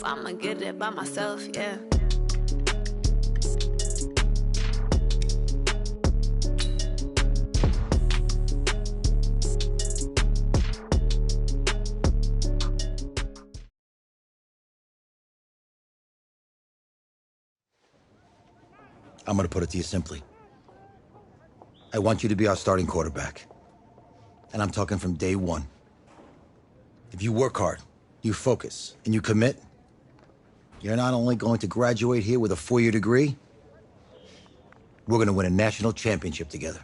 I'ma get it by myself, yeah. I'm going to put it to you simply. I want you to be our starting quarterback. And I'm talking from day one. If you work hard, you focus, and you commit, you're not only going to graduate here with a 4-year degree, we're going to win a national championship together.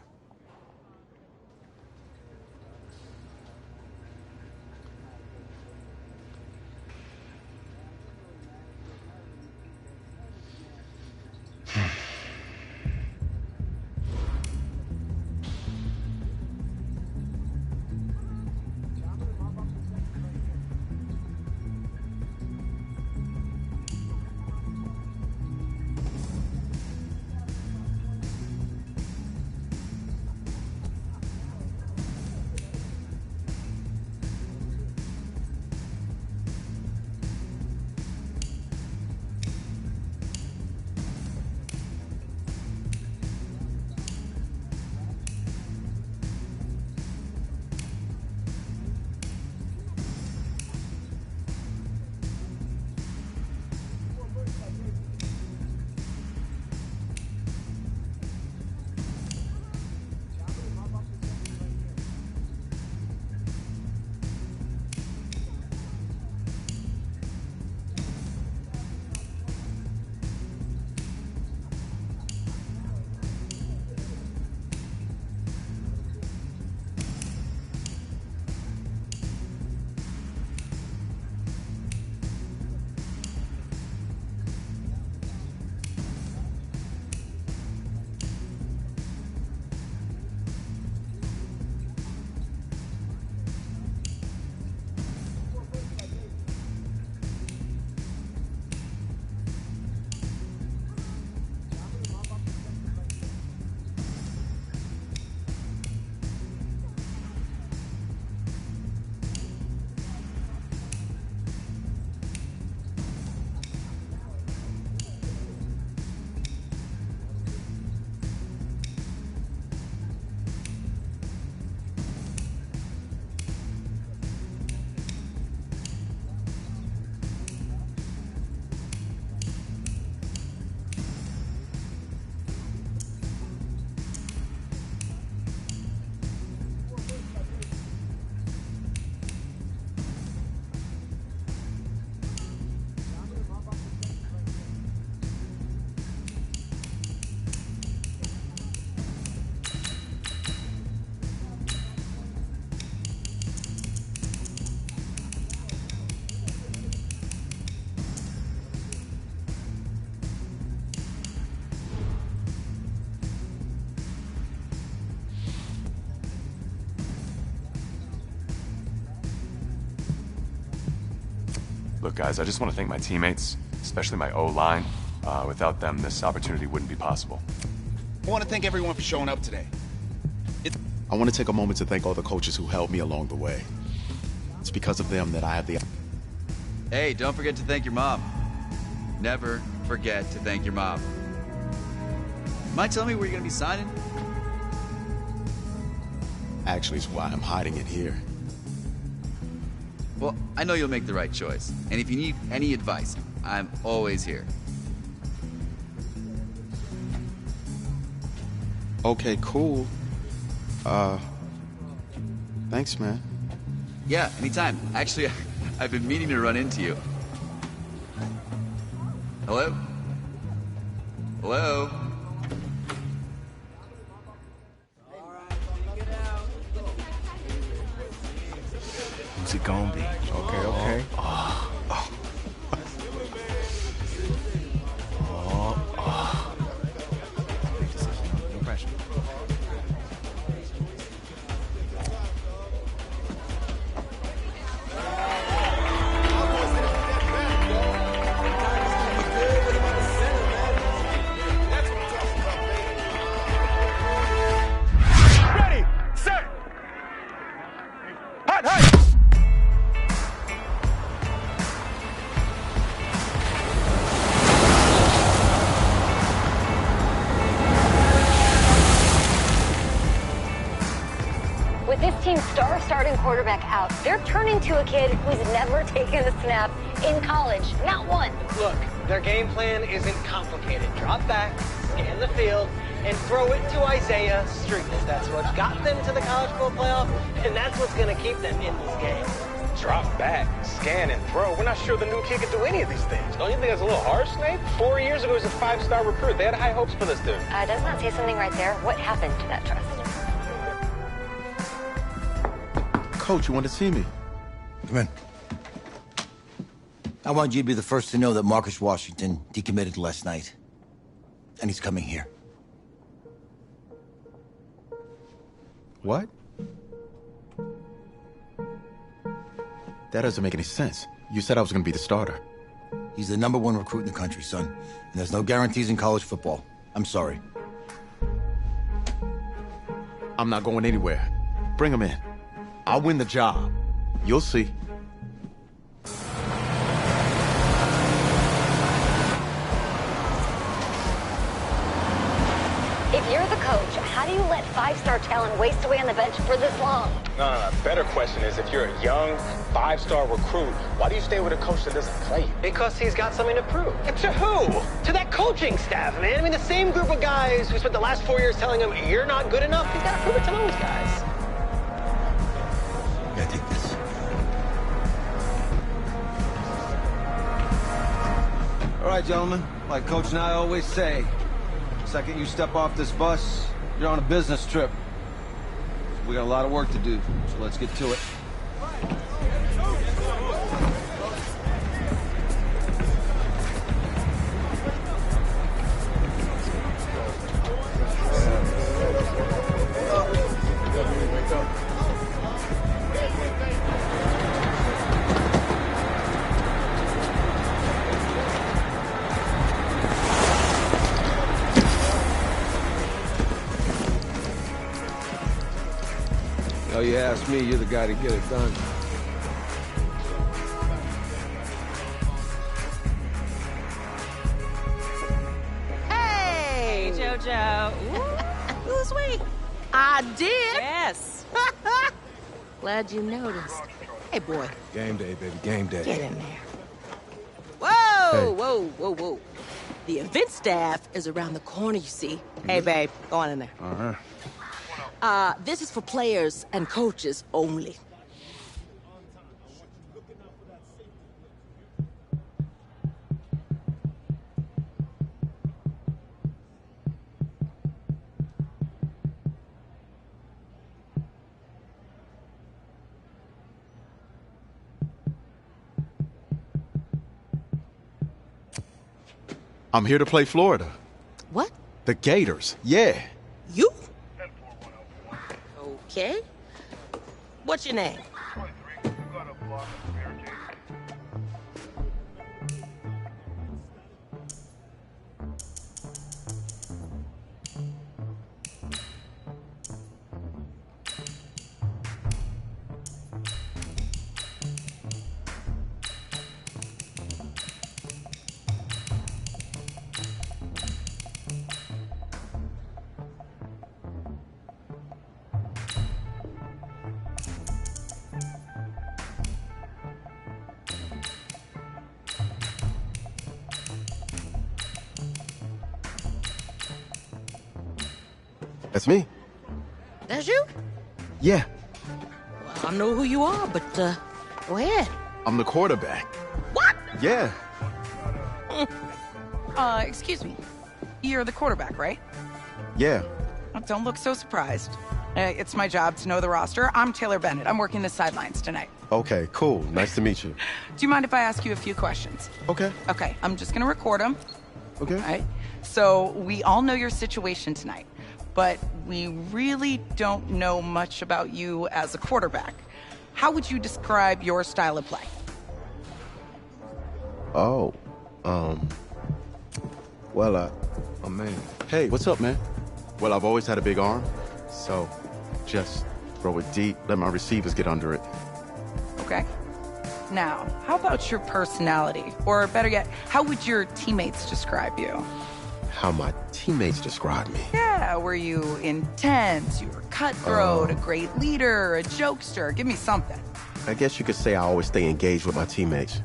Look, guys, I just want to thank my teammates, especially my O-line. Without them, this opportunity wouldn't be possible. I want to thank everyone for showing up today. I want to take a moment to thank all the coaches who helped me along the way. It's because of them that I have the... Hey, don't forget to thank your mom. Never forget to thank your mom. Mind telling me where you're going to be signing? Actually, it's why I'm hiding it here. Well, I know you'll make the right choice. And if you need any advice, I'm always here. Okay, cool. Thanks, man. Yeah, anytime. Actually, I've been meaning to run into you. Hello? Hello? Who's it gonna be? Okay. No pressure. Ready, set, hot, hot. quarterback out. They're turning to a kid who's never taken a snap in college. Not one. Look, their game plan isn't complicated. Drop back, scan the field, and throw it to Isaiah Street. That's what's got them to the college football playoff, and that's what's going to keep them in this game. Drop back, scan, and throw. We're not sure the new kid can do any of these things. Don't you think that's a little harsh, Snape? 4 years ago, he was a 5-star recruit. They had high hopes for this dude. Does not say something right there. What happened to that trust? Coach, you want to see me? Come in. I want you to be the first to know that Marcus Washington decommitted last night. And he's coming here. What? That doesn't make any sense. You said I was going to be the starter. He's the #1 recruit in the country, son. And there's no guarantees in college football. I'm sorry. I'm not going anywhere. Bring him in. I'll win the job. You'll see. If you're the coach, how do you let 5-star talent waste away on the bench for this long? No. Better question is, if you're a young 5-star recruit, why do you stay with a coach that doesn't play you? Because he's got something to prove. And to who? To that coaching staff, man. I mean, the same group of guys who spent the last 4 years telling him, you're not good enough. He's got to prove it to those guys. Yeah, take this. All right, gentlemen. Like Coach and I always say, the second you step off this bus, you're on a business trip. We got a lot of work to do, so let's get to it. Oh, you ask me, you're the guy to get it done. Hey, JoJo. Who's we? I did. Yes. Glad you noticed. Hey, boy. Game day, baby, game day. Get in there. Whoa, whoa. The event staff is around the corner, you see. Hey, babe, go on in there. Uh-huh. This is for players and coaches only. I'm here to play Florida. What? The Gators, yeah. You? Okay. What's your name? That's me. That's you? Yeah, Well, I don't know who you are, but, go ahead. I'm the quarterback. What? Yeah. Excuse me. You're the quarterback, right? Yeah. Don't look so surprised. It's my job to know the roster. I'm Taylor Bennett. I'm working the sidelines tonight. Okay, cool. Nice to meet you. Do you mind if I ask you a few questions? Okay. Okay, I'm just gonna record them. Okay. All right? So we all know your situation tonight, but we really don't know much about you as a quarterback. How would you describe your style of play? Oh, well, oh man. Hey, what's up, man? Well, I've always had a big arm, so just throw it deep, let my receivers get under it. Okay. Now, how about your personality? Or better yet, how would your teammates describe you? how my teammates describe me. Yeah, were you intense? You were cutthroat, a great leader, a jokester? Give me something. I guess you could say I always stay engaged with my teammates.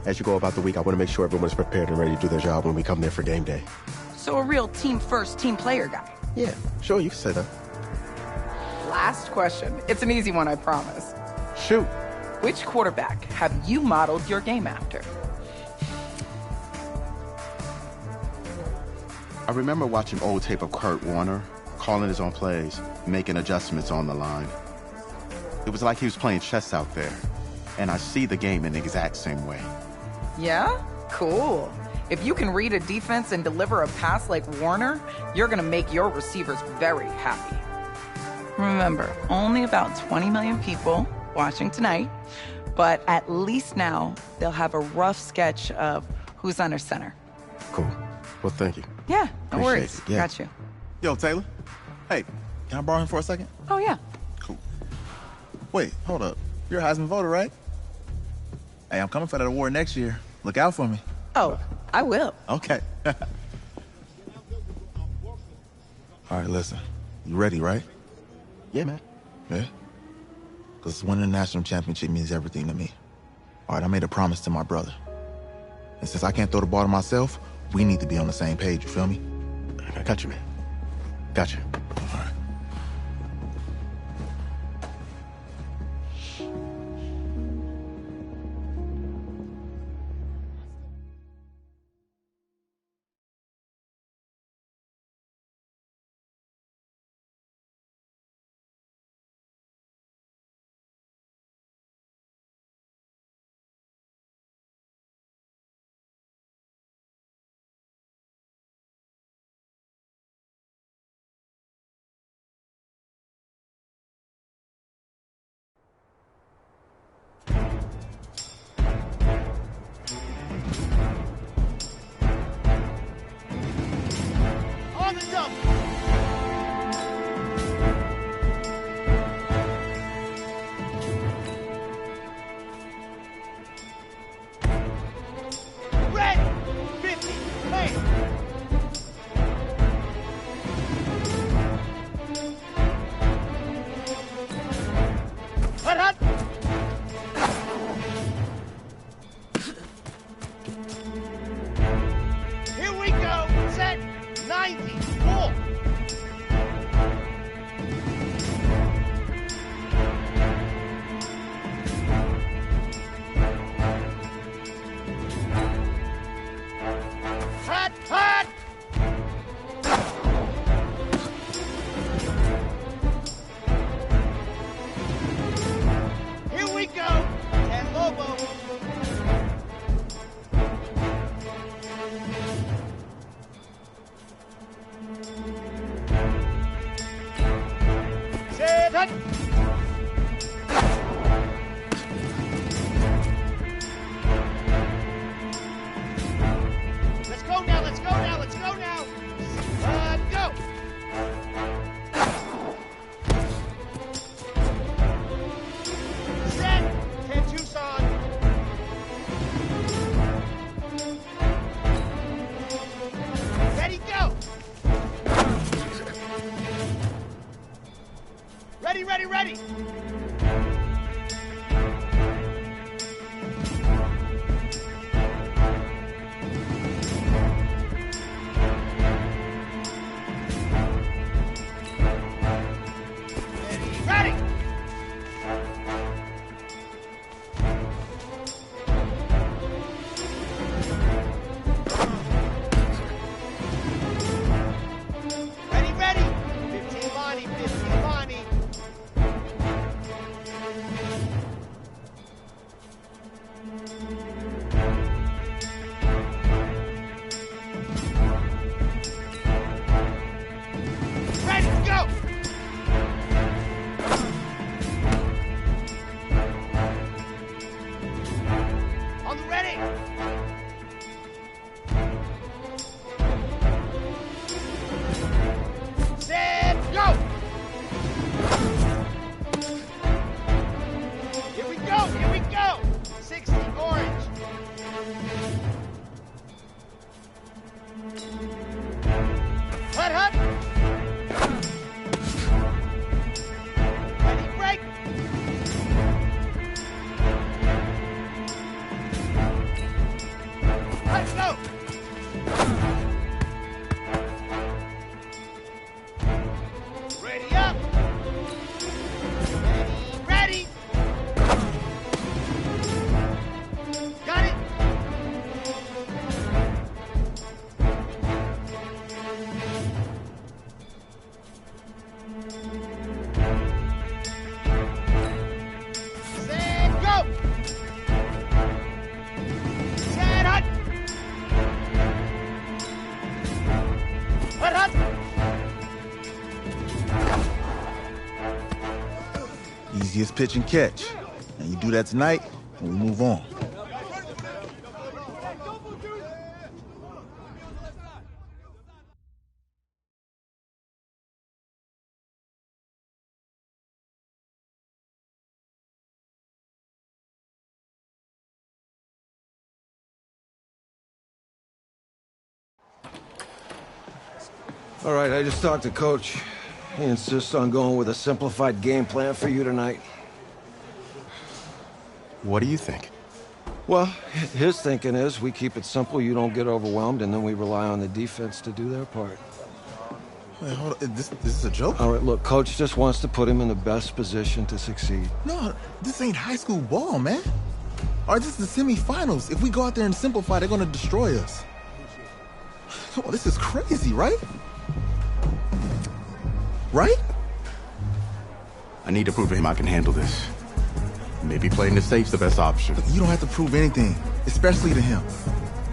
As you go about the week, I want to make sure everyone's prepared and ready to do their job when we come there for game day. So a real team-first, team-player guy. Yeah, sure, you can say that. Last question. It's an easy one, I promise. Shoot. Which quarterback have you modeled your game after? I remember watching old tape of Kurt Warner, calling his own plays, making adjustments on the line. It was like he was playing chess out there, and I see the game in the exact same way. Yeah? Cool. If you can read a defense and deliver a pass like Warner, you're gonna make your receivers very happy. Remember, only about 20 million people watching tonight, but at least now they'll have a rough sketch of who's under center. Cool. Well, thank you. Yeah, no Appreciate worries. it, yeah. Got you. Yo, Taylor. Hey, can I borrow him for a second? Oh, yeah. Cool. Wait, hold up. You're a Heisman voter, right? Hey, I'm coming for that award next year. Look out for me. Oh, I will. Okay. All right, listen. You ready, right? Yeah, man. Yeah? Because winning the national championship means everything to me. All right, I made a promise to my brother. And since I can't throw the ball to myself, we need to be on the same page, you feel me? I got you, man. Got you. All right. On the double. Red 50. Hey. Hut, hut. Here we go. Set. 90. Pull. Hut, hut. Here we go. And Lobo. Easiest pitch and catch. And you do that tonight, and we move on. All right, I just talked to Coach. He insists on going with a simplified game plan for you tonight. What do you think? Well, his thinking is we keep it simple, you don't get overwhelmed, and then we rely on the defense to do their part. Wait, hold on. This is a joke? All right, look, Coach just wants to put him in the best position to succeed. No, this ain't high school ball, man. All right, this is the semifinals. If we go out there and simplify, they're going to destroy us. Come on, this is crazy, right? Right? I need to prove to him I can handle this. Maybe playing the safe's the best option. You don't have to prove anything, especially to him.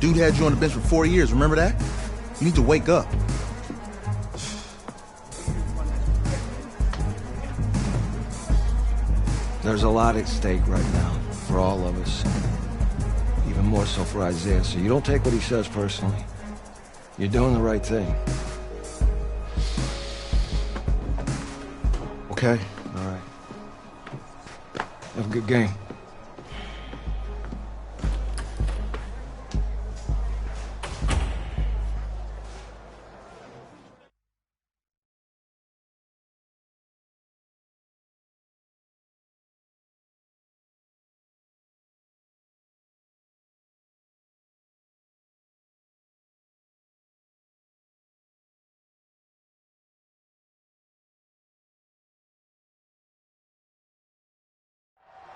Dude had you on the bench for 4 years, remember that? You need to wake up. There's a lot at stake right now for all of us. Even more so for Isaiah, so you don't take what he says personally. You're doing the right thing. Okay. All right. Have a good game.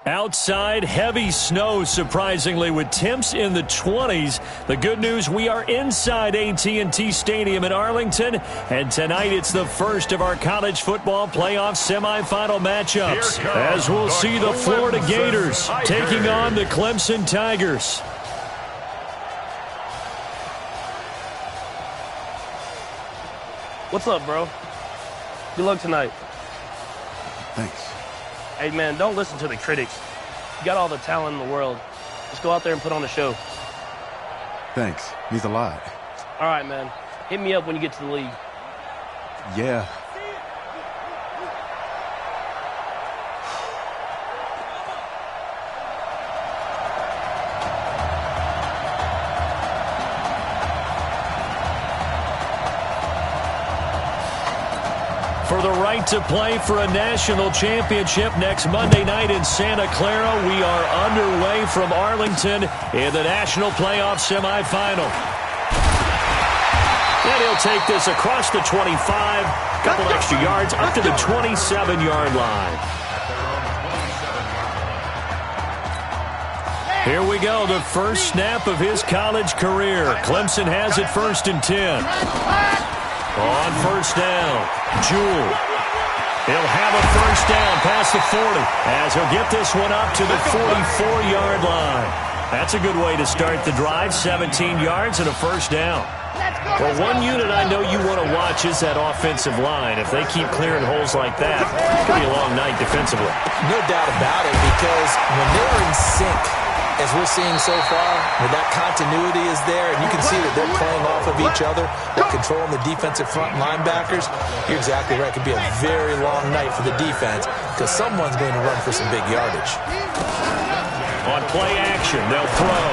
Outside, heavy snow, surprisingly, with temps in the 20s. The good news, we are inside AT&T Stadium in Arlington, and tonight it's the first of our college football playoff semifinal matchups, as we'll see the Florida Gators taking on the Clemson Tigers. What's up, bro? Good luck tonight. Thanks. Hey, man, don't listen to the critics. You got all the talent in the world. Just go out there and put on a show. Thanks. Means a lot. All right, man. Hit me up when you get to the league. Yeah. For the right to play for a national championship next Monday night in Santa Clara, we are underway from Arlington in the national playoff semifinal. And he'll take this across the 25, couple extra yards up to the 27-yard line. Here we go, the first snap of his college career. Clemson has it 1st and 10. On first down, Jewell. He'll have a first down past the 40 as he'll get this one up to the 44-yard line. That's a good way to start the drive, 17 yards and a first down. Well, one unit I know you want to watch is that offensive line. If they keep clearing holes like that, it could be a long night defensively. No doubt about it, because when they're in sync, as we're seeing so far, where that continuity is there, and you can see that they're playing off of each other, they're controlling the defensive front linebackers, you're exactly right. It could be a very long night for the defense because someone's going to run for some big yardage. On play action, they'll throw.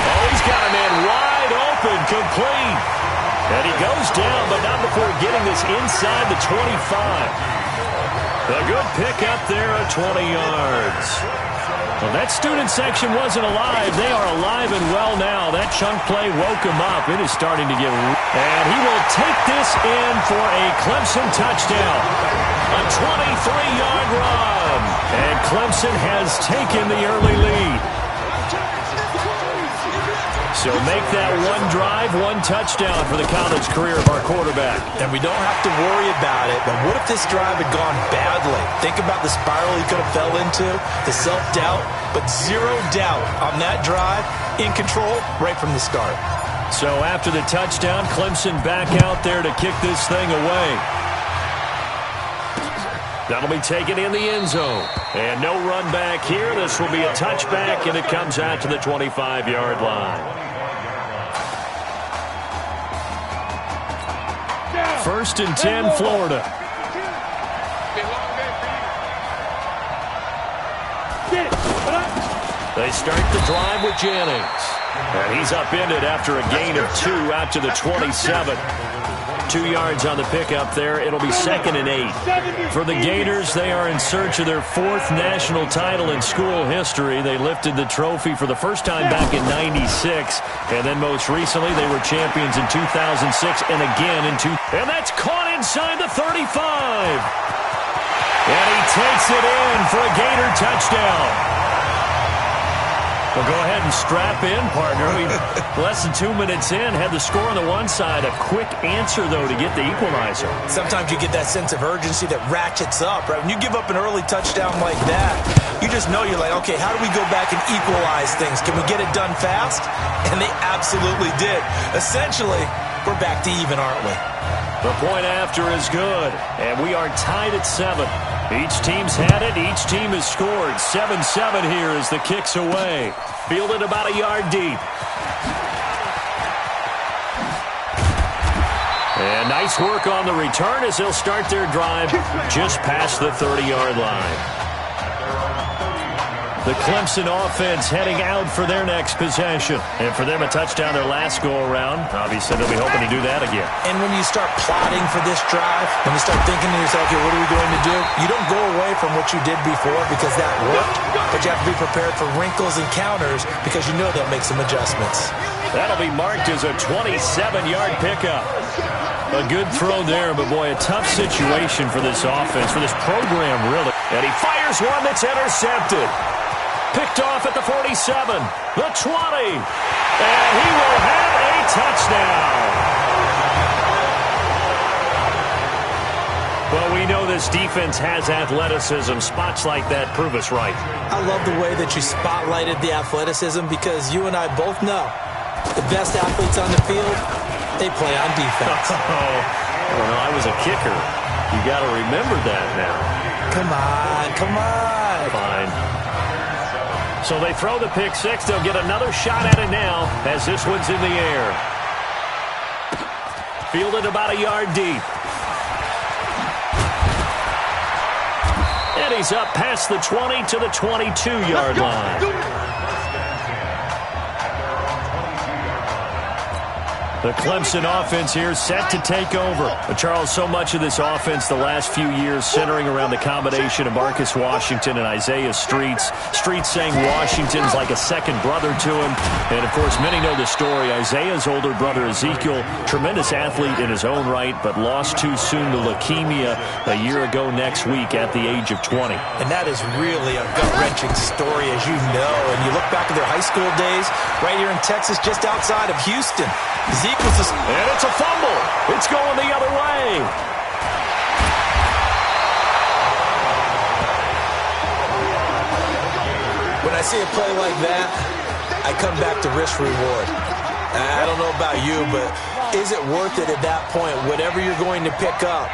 Oh, he's got a man wide open, complete. And he goes down, but not before getting this inside the 25. A good pickup there at 20 yards. Well, that student section wasn't alive. They are alive and well now. That chunk play woke him up. It is starting to get... And he will take this in for a Clemson touchdown. A 23-yard run. And Clemson has taken the early lead. So make that one drive, one touchdown for the college career of our quarterback. And we don't have to worry about it, but what if this drive had gone badly? Think about the spiral he could have fell into, the self-doubt, but zero doubt on that drive, in control right from the start. So after the touchdown, Clemson back out there to kick this thing away. That'll be taken in the end zone. And no run back here. This will be a touchback, and it comes out to the 25-yard line. First and 10, Florida. They start the drive with Jennings. And he's upended after a gain of 2 out to the 27. 2 yards on the pickup there. It'll be 2nd and 8. For the Gators, they are in search of their 4th national title in school history. They lifted the trophy for the first time back in '96. And then most recently, they were champions in 2006 and again in And that's caught inside the 35. And he takes it in for a Gator touchdown. Well, go ahead and strap in, partner. We less than 2 minutes in, had the score on the one side. A quick answer, though, to get the equalizer. Sometimes you get that sense of urgency that ratchets up, right? When you give up an early touchdown like that, you just know you're like, okay, how do we go back and equalize things? Can we get it done fast? And they absolutely did. Essentially, we're back to even, aren't we? The point after is good, and we are tied at 7. Each team's had it. Each team has scored. 7-7 here as the kick's away. Fielded about a yard deep. And nice work on the return as they'll start their drive just past the 30-yard line. The Clemson offense heading out for their next possession. And for them, a touchdown their last go-around. Obviously, they'll be hoping to do that again. And when you start plotting for this drive, when you start thinking to yourself, okay, what are we going to do? You don't go away from what you did before because that worked, but you have to be prepared for wrinkles and counters because you know they'll make some adjustments. That'll be marked as a 27-yard pickup. A good throw there, but boy, a tough situation for this offense, for this program, really. And he fires one that's intercepted. Picked off at the 47, the 20, and he will have a touchdown. Well, we know this defense has athleticism. Spots like that prove us right. I love the way that you spotlighted the athleticism because you and I both know the best athletes on the field, they play on defense. I was a kicker. You got to remember that now. Come on. Fine. So they throw the pick six. They'll get another shot at it now as this one's in the air. Fielded about a yard deep. And he's up past the 20 to the 22-yard line. The Clemson offense here set to take over. Charles, so much of this offense the last few years centering around the combination of Marcus Washington and Isaiah Streets. Streets saying Washington's like a second brother to him. And, of course, many know the story. Isaiah's older brother, Ezekiel, tremendous athlete in his own right, but lost too soon to leukemia a year ago next week at the age of 20. And that is really a gut-wrenching story, as you know. And you look back at their high school days right here in Texas, just outside of Houston. And it's a fumble. It's going the other way. When I see a play like that, I come back to risk reward. I don't know about you, but is it worth it at that point, whatever you're going to pick up,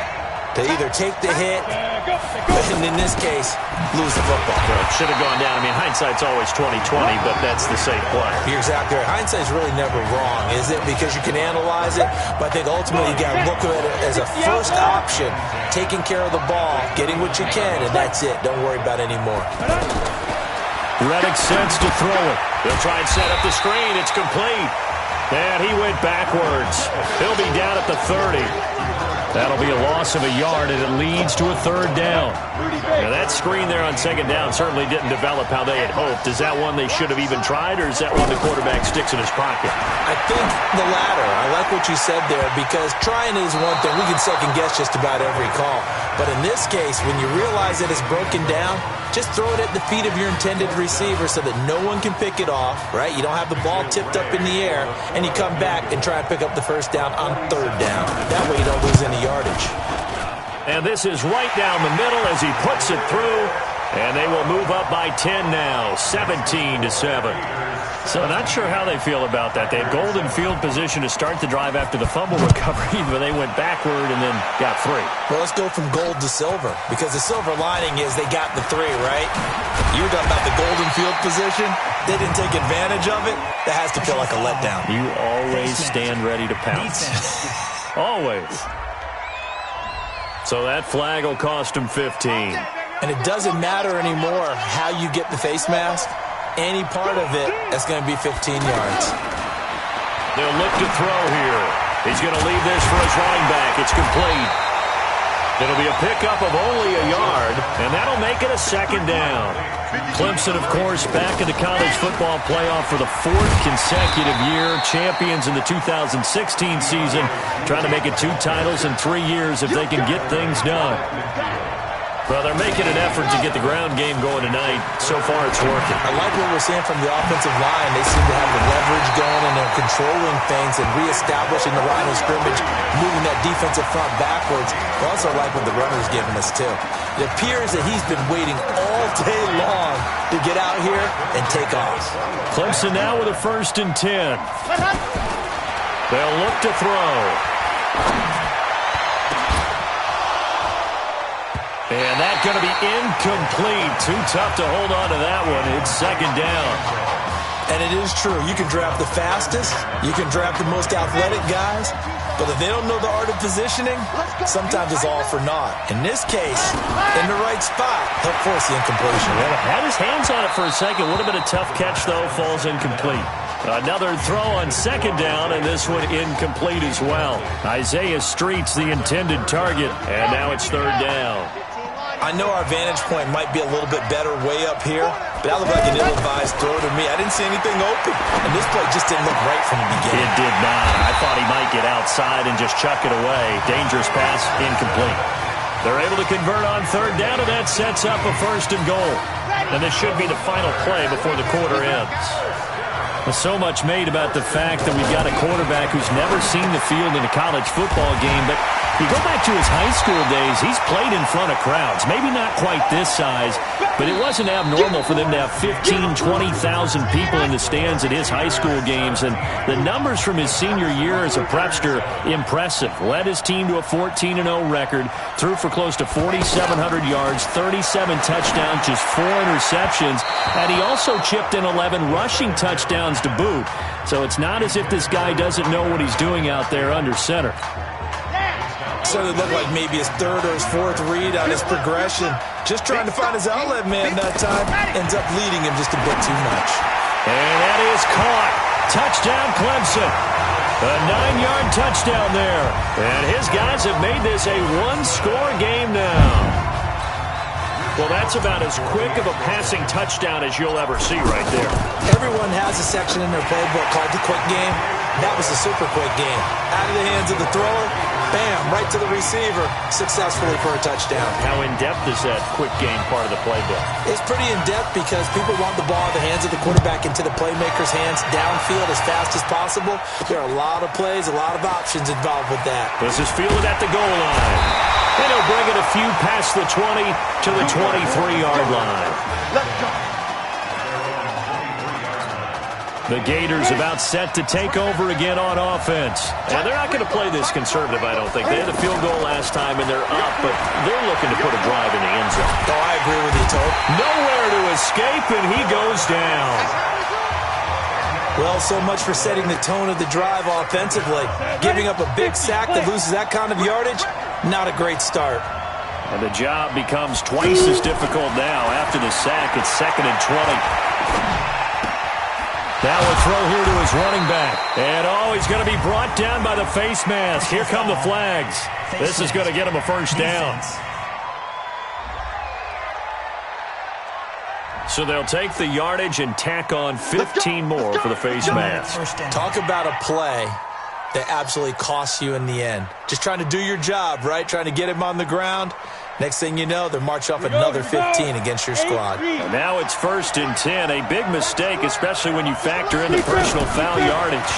to either take the hit, and in this case, lose the football? Well, should have gone down. I mean, hindsight's always 20/20, but that's the safe play. You're exactly right. Hindsight's really never wrong, is it? Because you can analyze it, but I think ultimately you got to look at it as a first option, taking care of the ball, getting what you can, and that's it. Don't worry about any more. Reddick sets to throw it. They'll try and set up the screen. It's complete. And he went backwards. He'll be down at the 30. That'll be a loss of a yard, and it leads to a third down. Now, that screen there on second down certainly didn't develop how they had hoped. Is that one they should have even tried, or is that one the quarterback sticks in his pocket? I think the latter. I like what you said there, because trying is one thing. We can second-guess just about every call. But in this case, when you realize that it's broken down, just throw it at the feet of your intended receiver so that no one can pick it off, right? You don't have the ball tipped up in the air, and you come back and try and pick up the first down on third down. That way you don't lose any yardage. And this is right down the middle as he puts it through, and they will move up by 10 now, 17-7. So not sure how they feel about that. They had golden field position to start the drive after the fumble recovery, but they went backward and then got 3. Well, let's go from gold to silver, because the silver lining is they got the 3, right? You were talking about the golden field position. They didn't take advantage of it. That has to feel like a letdown. You always stand ready to pounce. Always. So that flag will cost him 15. And it doesn't matter anymore how you get the face mask. Any part of it, that's going to be 15 yards. They'll look to throw here. He's going to leave this for his running back. It's complete. It'll be a pickup of only a yard, and that'll make it a 2nd down. Clemson, of course, back in the college football playoff for the 4th consecutive year. Champions in the 2016 season, trying to make it 2 titles in 3 years if they can get things done. Well, they're making an effort to get the ground game going tonight. So far, it's working. I like what we're seeing from the offensive line. They seem to have the leverage going, and they're controlling things and reestablishing the line of scrimmage, moving that defensive front backwards. I also like what the runner's giving us, too. It appears that he's been waiting all day long to get out here and take off. Clemson now with a 1st and 10. They'll look to throw. And that's going to be incomplete. Too tough to hold on to that one. It's 2nd down. And it is true. You can draft the fastest. You can draft the most athletic guys. But if they don't know the art of positioning, sometimes it's all for naught. In this case, in the right spot, he'll force the incompletion. Well, had his hands on it for a second. Would have been a tough catch, though. Falls incomplete. Another throw on 2nd down, and this one incomplete as well. Isaiah Street's the intended target, and now it's 3rd down. I know our vantage point might be a little bit better way up here, but that looked like an ill-advised throw to me. I didn't see anything open, and this play just didn't look right from the beginning. It did not. I thought he might get outside and just chuck it away. Dangerous pass, incomplete. They're able to convert on 3rd down, and that sets up a 1st and goal. And this should be the final play before the quarter ends. There's so much made about the fact that we've got a quarterback who's never seen the field in a college football game, but you go back to his high school days, he's played in front of crowds. Maybe not quite this size, but it wasn't abnormal for them to have 15,000, 20,000 people in the stands at his high school games. And the numbers from his senior year as a prepster, impressive. Led his team to a 14-0 record, threw for close to 4,700 yards, 37 touchdowns, just 4 interceptions, and he also chipped in 11 rushing touchdowns to boot. So it's not as if this guy doesn't know what he's doing out there under center. Certainly looked like maybe his 3rd or his 4th read on his progression. Just trying to find his outlet man that time. Ends up leading him just a bit too much. And that is caught. Touchdown, Clemson. A 9-yard touchdown there. And his guys have made this a 1-score game now. Well, that's about as quick of a passing touchdown as you'll ever see right there. Everyone has a section in their playbook called the quick game. That was a super quick game. Out of the hands of the thrower, bam, right to the receiver, successfully for a touchdown. How in-depth is that quick game part of the playbook? It's pretty in-depth because people want the ball in the hands of the quarterback into the playmaker's hands downfield as fast as possible. There are a lot of plays, a lot of options involved with that. This is fielded at the goal line. And he'll bring it a few past the 20 to the 23-yard line. The Gators about set to take over again on offense. And they're not going to play this conservative, I don't think. They had a field goal last time, and they're up, but they're looking to put a drive in the end zone. Oh, I agree with you, Toad. Nowhere to escape, and he goes down. Well, so much for setting the tone of the drive offensively. Giving up a big sack that loses that kind of yardage, not a great start. And the job becomes twice as difficult now. After the sack, it's 2nd and 20. Now a throw here to his running back. And, he's going to be brought down by the face mask. Here come the flags. This is going to get him a 1st down. So they'll take the yardage and tack on 15 more for the face mask. Talk about a play that absolutely costs you in the end. Just trying to do your job, right? Trying to get him on the ground. Next thing you know, they're march off another 15 against your squad. And now it's 1st and 10. A big mistake, especially when you factor in the personal foul yardage.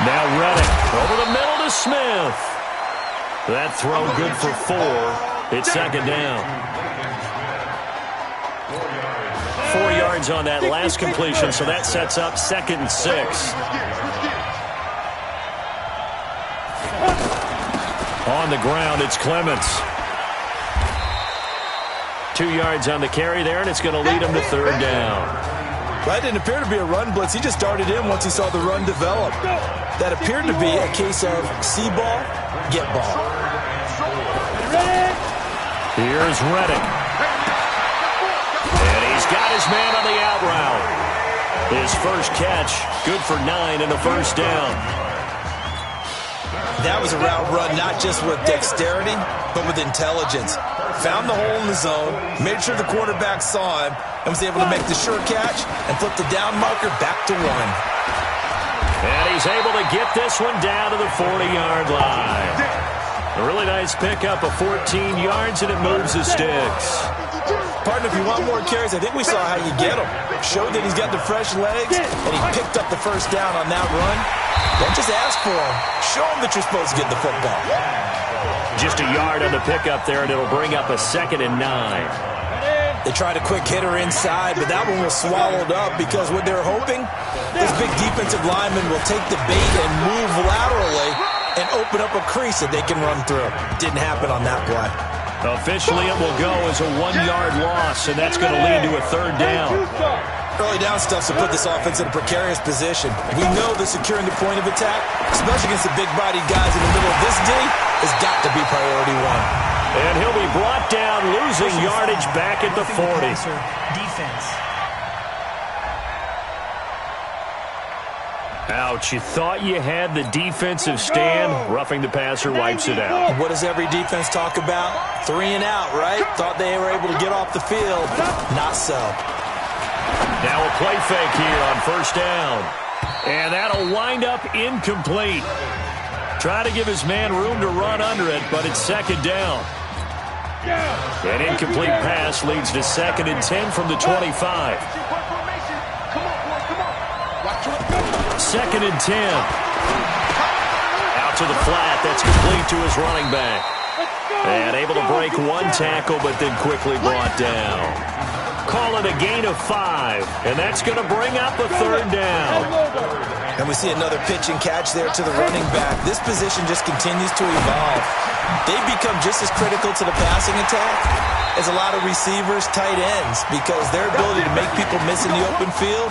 Now Reddick over the middle to Smith. That throw good for 4. It's 2nd down. 4 yards on that last completion, so that sets up 2nd and 6. On the ground, it's Clements. 2 yards on the carry there, and it's going to lead him to 3rd down. That didn't appear to be a run blitz. He just darted in once he saw the run develop. That appeared to be a case of see ball, get ball. Here's Reddick. And he's got his man on the out route. His first catch, good for 9 and a 1st down. That was a route run not just with dexterity, but with intelligence. Found the hole in the zone, made sure the quarterback saw him, and was able to make the sure catch and flip the down marker back to 1. And he's able to get this one down to the 40-yard line. A really nice pickup of 14 yards, and it moves the sticks. Partner, if you want more carries, I think we saw how you get him. Showed that he's got the fresh legs, and he picked up the 1st down on that run. Don't just ask for him. Show him that you're supposed to get the football. Just a yard on the pickup there, and it'll bring up a 2nd and 9. They tried a quick hitter inside, but that one was swallowed up because what they're hoping, this big defensive lineman will take the bait and move laterally and open up a crease that they can run through. Didn't happen on that play. Officially, it will go as a 1-yard loss, and that's going to lead to a 3rd down. Early down stuff to put this offense in a precarious position. We know that securing the point of attack, especially against the big-bodied guys in the middle of this D, has got to be priority 1. And he'll be brought down, losing yardage back at the 40. Defense. Ouch, you thought you had the defensive stand. Roughing the passer wipes it out. What does every defense talk about? 3 and out, right? Thought they were able to get off the field. Not so. Now a play fake here on 1st down. And that'll wind up incomplete. Try to give his man room to run under it, but it's 2nd down. An incomplete pass leads to 2nd and 10 from the 25. 2nd and 10. Out to the flat. That's complete to his running back. And able to break 1 tackle, but then quickly brought down. Call it a gain of 5, and that's going to bring up a 3rd down. And we see another pitch and catch there to the running back. This position just continues to evolve. They become just as critical to the passing attack as a lot of receivers, tight ends, because their ability to make people miss in the open field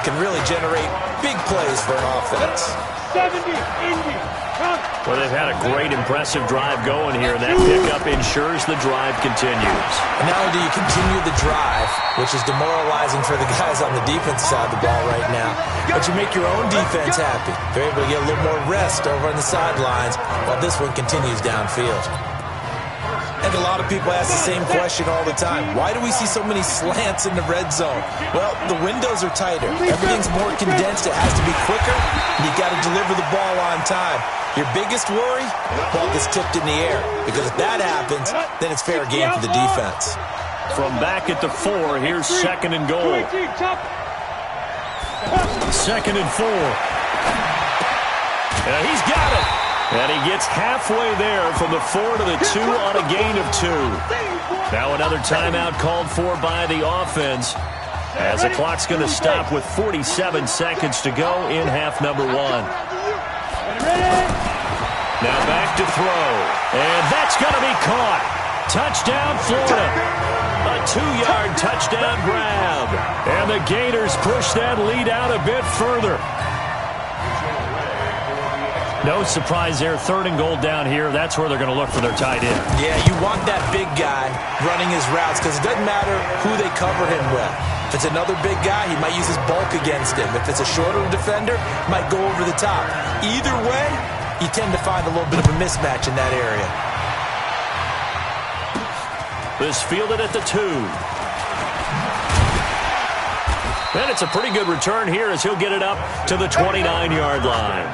can really generate big plays for an offense. 70, Indy. Well, they've had a great, impressive drive going here, and that pickup ensures the drive continues. And not only do you continue the drive, which is demoralizing for the guys on the defensive side of the ball right now, but you make your own defense happy. They're able to get a little more rest over on the sidelines while this one continues downfield. And a lot of people ask the same question all the time. Why do we see so many slants in the red zone? Well, the windows are tighter. Everything's more condensed. It has to be quicker, and you got to deliver the ball on time. Your biggest worry? Ball gets tipped in the air. Because if that happens, then it's fair game for the defense. From back at the 4, here's 2nd and goal. 2nd and 4. He's got it. And he gets halfway there from the 4 to the 2 on a gain of 2. Now another timeout called for by the offense, as the clock's going to stop with 47 seconds to go in half number 1. Now back to throw. And that's going to be caught. Touchdown, Florida. A 2-yard touchdown grab. And the Gators push that lead out a bit further. No surprise there. 3rd and goal down here. That's where they're going to look for their tight end. Yeah, you want that big guy running his routes because it doesn't matter who they cover him with. If it's another big guy, he might use his bulk against him. If it's a shorter defender, he might go over the top. Either way, you tend to find a little bit of a mismatch in that area. This fielded at the 2. And it's a pretty good return here as he'll get it up to the 29-yard line.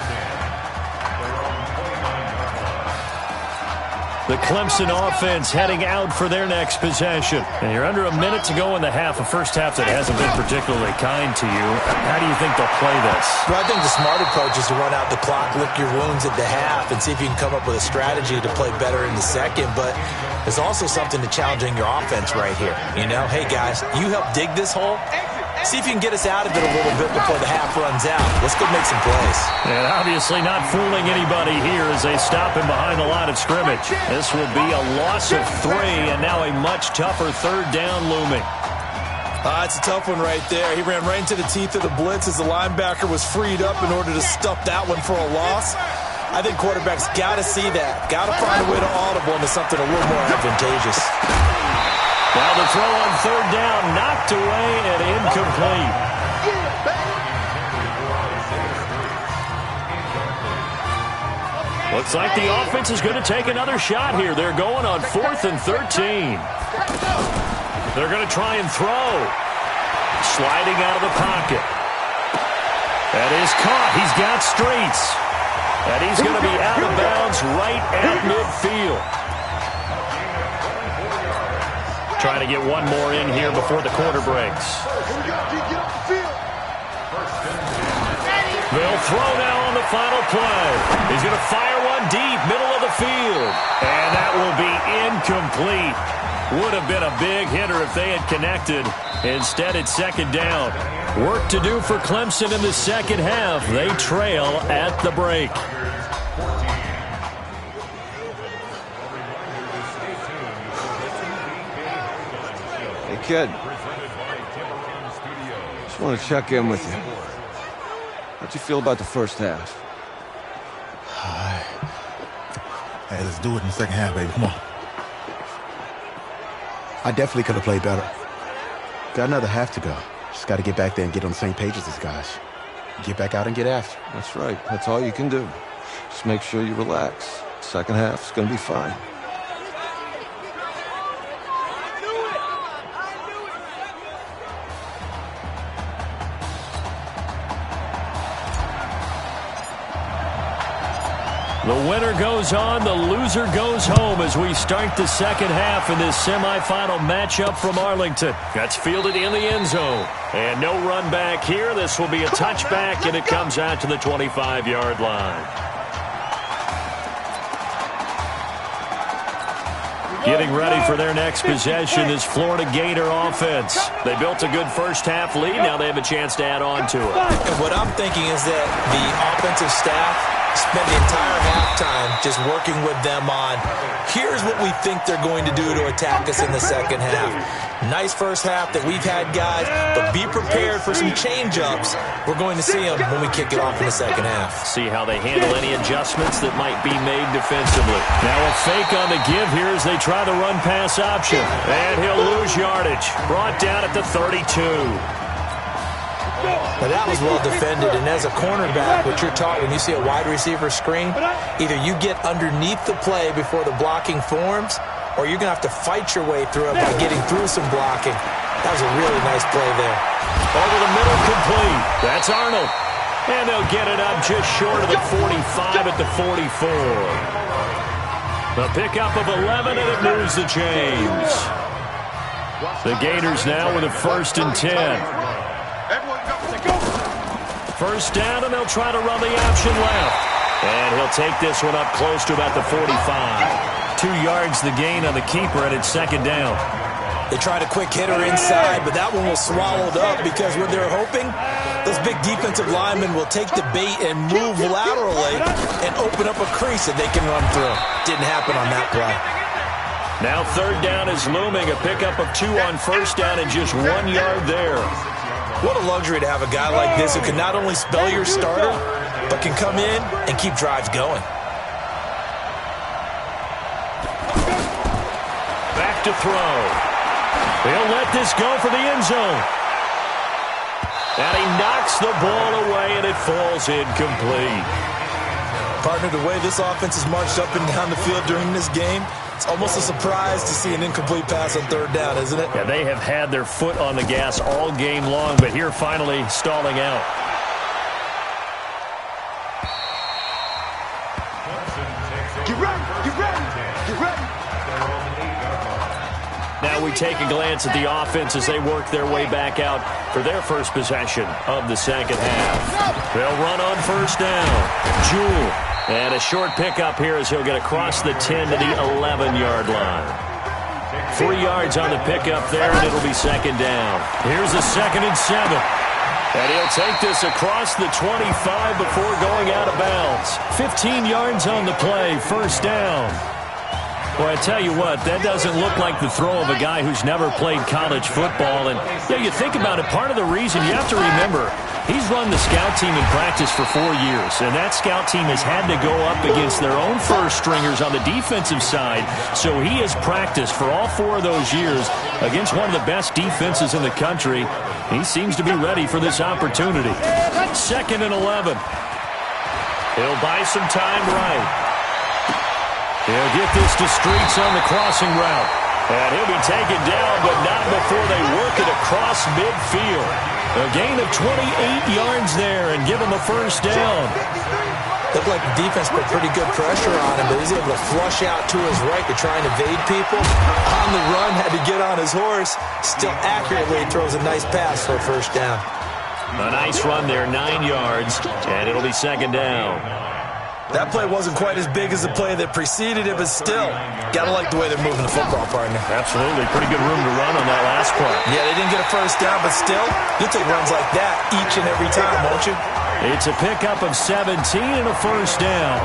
The Clemson offense heading out for their next possession. And you're under a minute to go in the half, a first half that hasn't been particularly kind to you. How do you think they'll play this? Well, I think the smart approach is to run out the clock, lick your wounds at the half, and see if you can come up with a strategy to play better in the second. But there's also something to challenging your offense right here. You know, hey, guys, you help dig this hole. See if you can get us out of it a little bit before the half runs out. Let's go make some plays. And obviously not fooling anybody here as they stop him behind the line of scrimmage. This will be a loss of 3, and now a much tougher third down looming. It's a tough one right there. He ran right into the teeth of the blitz as the linebacker was freed up in order to stuff that one for a loss. I think quarterbacks got to see that. Got to find a way to audible into something a little more advantageous. Now the throw on third down, knocked away and incomplete. Looks like the offense is going to take another shot here. They're going on 4th and 13. They're going to try and throw. Sliding out of the pocket. That is caught. He's got streets. And he's going to be out of bounds right at midfield. Trying to get one more in here before the quarter breaks. They'll throw now on the final play. He's going to fire one deep, middle of the field. And that will be incomplete. Would have been a big hitter if they had connected. Instead, it's second down. Work to do for Clemson in the second half. They trail at the break. Hey, kid. Just want to check in with you. How'd you feel about the first half? Hey, let's do it in the second half, baby. Come on. I definitely could have played better. Got another half to go. Just got to get back there and get on the same page as these guys. Get back out and get after. That's right. That's all you can do. Just make sure you relax. Second half's going to be fine. The winner goes on, the loser goes home as we start the second half in this semifinal matchup from Arlington. That's fielded in the end zone. And no run back here. This will be a touchback, and it comes out to the 25-yard line. Getting ready for their next possession is Florida Gator offense. They built a good first half lead. Now they have a chance to add on to it. And what I'm thinking is that the offensive staff spent the entire halftime just working with them on, here's what we think they're going to do to attack us in the second half. Nice first half that we've had, guys, but be prepared for some change-ups. We're going to see them when we kick it off in the second half. See how they handle any adjustments that might be made defensively. Now a fake on the give here as they try the run-pass option. And he'll lose yardage. Brought down at the 32. Now that was well defended, and as a cornerback, what you're taught when you see a wide receiver screen, either you get underneath the play before the blocking forms, or you're going to have to fight your way through it by getting through some blocking. That was a really nice play there. Over the middle, complete. That's Arnold. And they'll get it up just short of the 45 at the 44. The pickup of 11, and it moves the chains. The Gators now with a 1st and 10. First down, and they'll try to run the option left. And he'll take this one up close to about the 45. 2 yards the gain on the keeper, and it's second down. They tried a quick hitter inside, but that one was swallowed up because what they're hoping, those big defensive linemen will take the bait and move laterally and open up a crease that they can run through. Didn't happen on that play. Now third down is looming, a pickup of 2 on first down and just 1 yard there. What a luxury to have a guy like this who can not only spell your starter, but can come in and keep drives going. Back to throw. He'll let this go for the end zone. And he knocks the ball away, and it falls incomplete. Partner, the way this offense has marched up and down the field during this game, it's almost a surprise to see an incomplete pass on third down, isn't it? Yeah, they have had their foot on the gas all game long, but here finally stalling out. Get ready, get ready. Now we take a glance at the offense as they work their way back out for their first possession of the second half. They'll run on first down. Jewell. And a short pickup here as he'll get across the 10 to the 11-yard line. 3 yards on the pickup there, and it'll be second down. Here's a 2nd and 7. And he'll take this across the 25 before going out of bounds. 15 yards on the play, first down. Well, I tell you what, that doesn't look like the throw of a guy who's never played college football. And you think about it, part of the reason you have to remember, he's run the scout team in practice for 4 years, and that scout team has had to go up against their own first stringers on the defensive side. So he has practiced for all 4 of those years against one of the best defenses in the country. He seems to be ready for this opportunity. 2nd and 11. He'll buy some time right. He'll get this to Streets on the crossing route. And he'll be taken down, but not before they work it across midfield. A gain of 28 yards there and give him a first down. Looked like the defense put pretty good pressure on him, but he's able to flush out to his right to try and evade people. On the run, had to get on his horse. Still accurately throws a nice pass for a first down. A nice run there, 9 yards, and it'll be second down. That play wasn't quite as big as the play that preceded it, but still, gotta like the way they're moving the football, partner. Absolutely. Pretty good room to run on that last play. Yeah, they didn't get a first down, but still, you'll take runs like that each and every time, won't you? It's a pickup of 17 and a first down.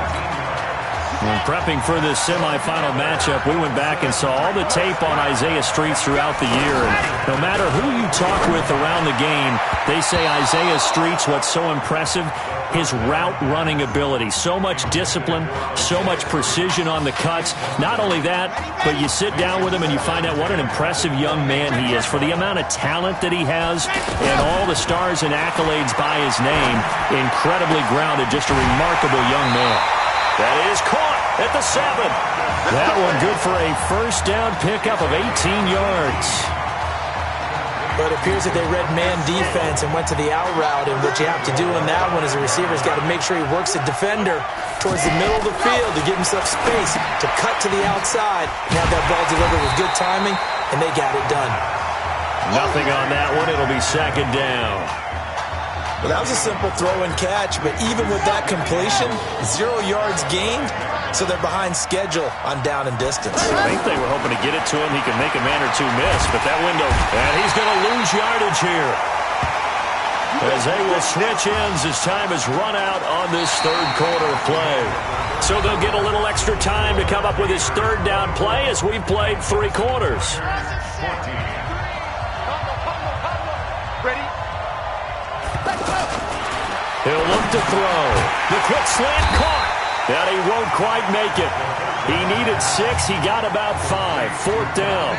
When prepping for this semifinal matchup, we went back and saw all the tape on Isaiah Streets throughout the year. And no matter who you talk with around the game, they say Isaiah Streets, what's so impressive, his route running ability. So much discipline, so much precision on the cuts. Not only that, but you sit down with him and you find out what an impressive young man he is. For the amount of talent that he has and all the stars and accolades by his name, incredibly grounded, just a remarkable young man. That is caught at the 7. That one good for a first down pickup of 18 yards. But it appears that they read man defense and went to the out route, and what you have to do in that one is the receiver's got to make sure he works the defender towards the middle of the field to give himself space to cut to the outside and have that ball delivered with good timing, and they got it done. Nothing on that one. It'll be second down. Well, that was a simple throw and catch, but even with that completion, 0 yards gained, so they're behind schedule on down and distance. I think they were hoping to get it to him. He could make a man or two miss, but that window, and he's going to lose yardage here. As they will switch ends as time has run out on this third quarter of play. So they'll get a little extra time to come up with his third down play as we've played 3 quarters. He'll look to throw. The quick slant caught. And he won't quite make it. He needed 6. He got about 5. Fourth down.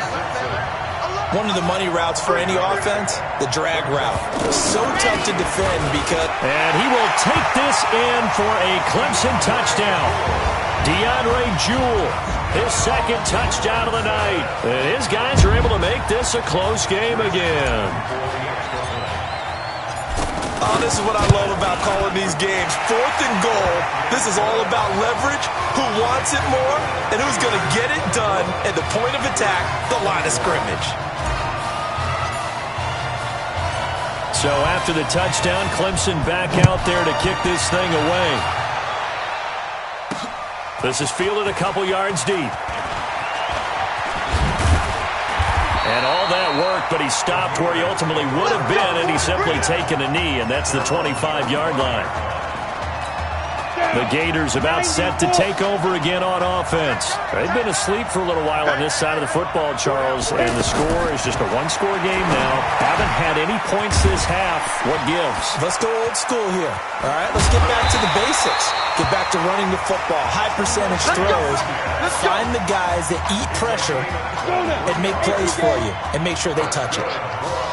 One of the money routes for any offense, the drag route. So tough to defend because... And he will take this in for a Clemson touchdown. DeAndre Jewell, his second touchdown of the night. And his guys are able to make this a close game again. Oh, this is what I love about calling these games. 4th and goal. This is all about leverage, who wants it more, and who's going to get it done at the point of attack, the line of scrimmage. So after the touchdown, Clemson back out there to kick this thing away. This is fielded a couple yards deep. And all that worked, but he stopped where he ultimately would have been, and he's simply taken a knee, and that's the 25-yard line. The Gators about set to take over again on offense. They've been asleep for a little while on this side of the football, Charles, and the score is just a one-score game now. Haven't had any points this half. What gives? Let's go old school here. All right, let's get back to the basics. Get back to running the football, high percentage throws. Find the guys that eat pressure and make plays for you and make sure they touch it.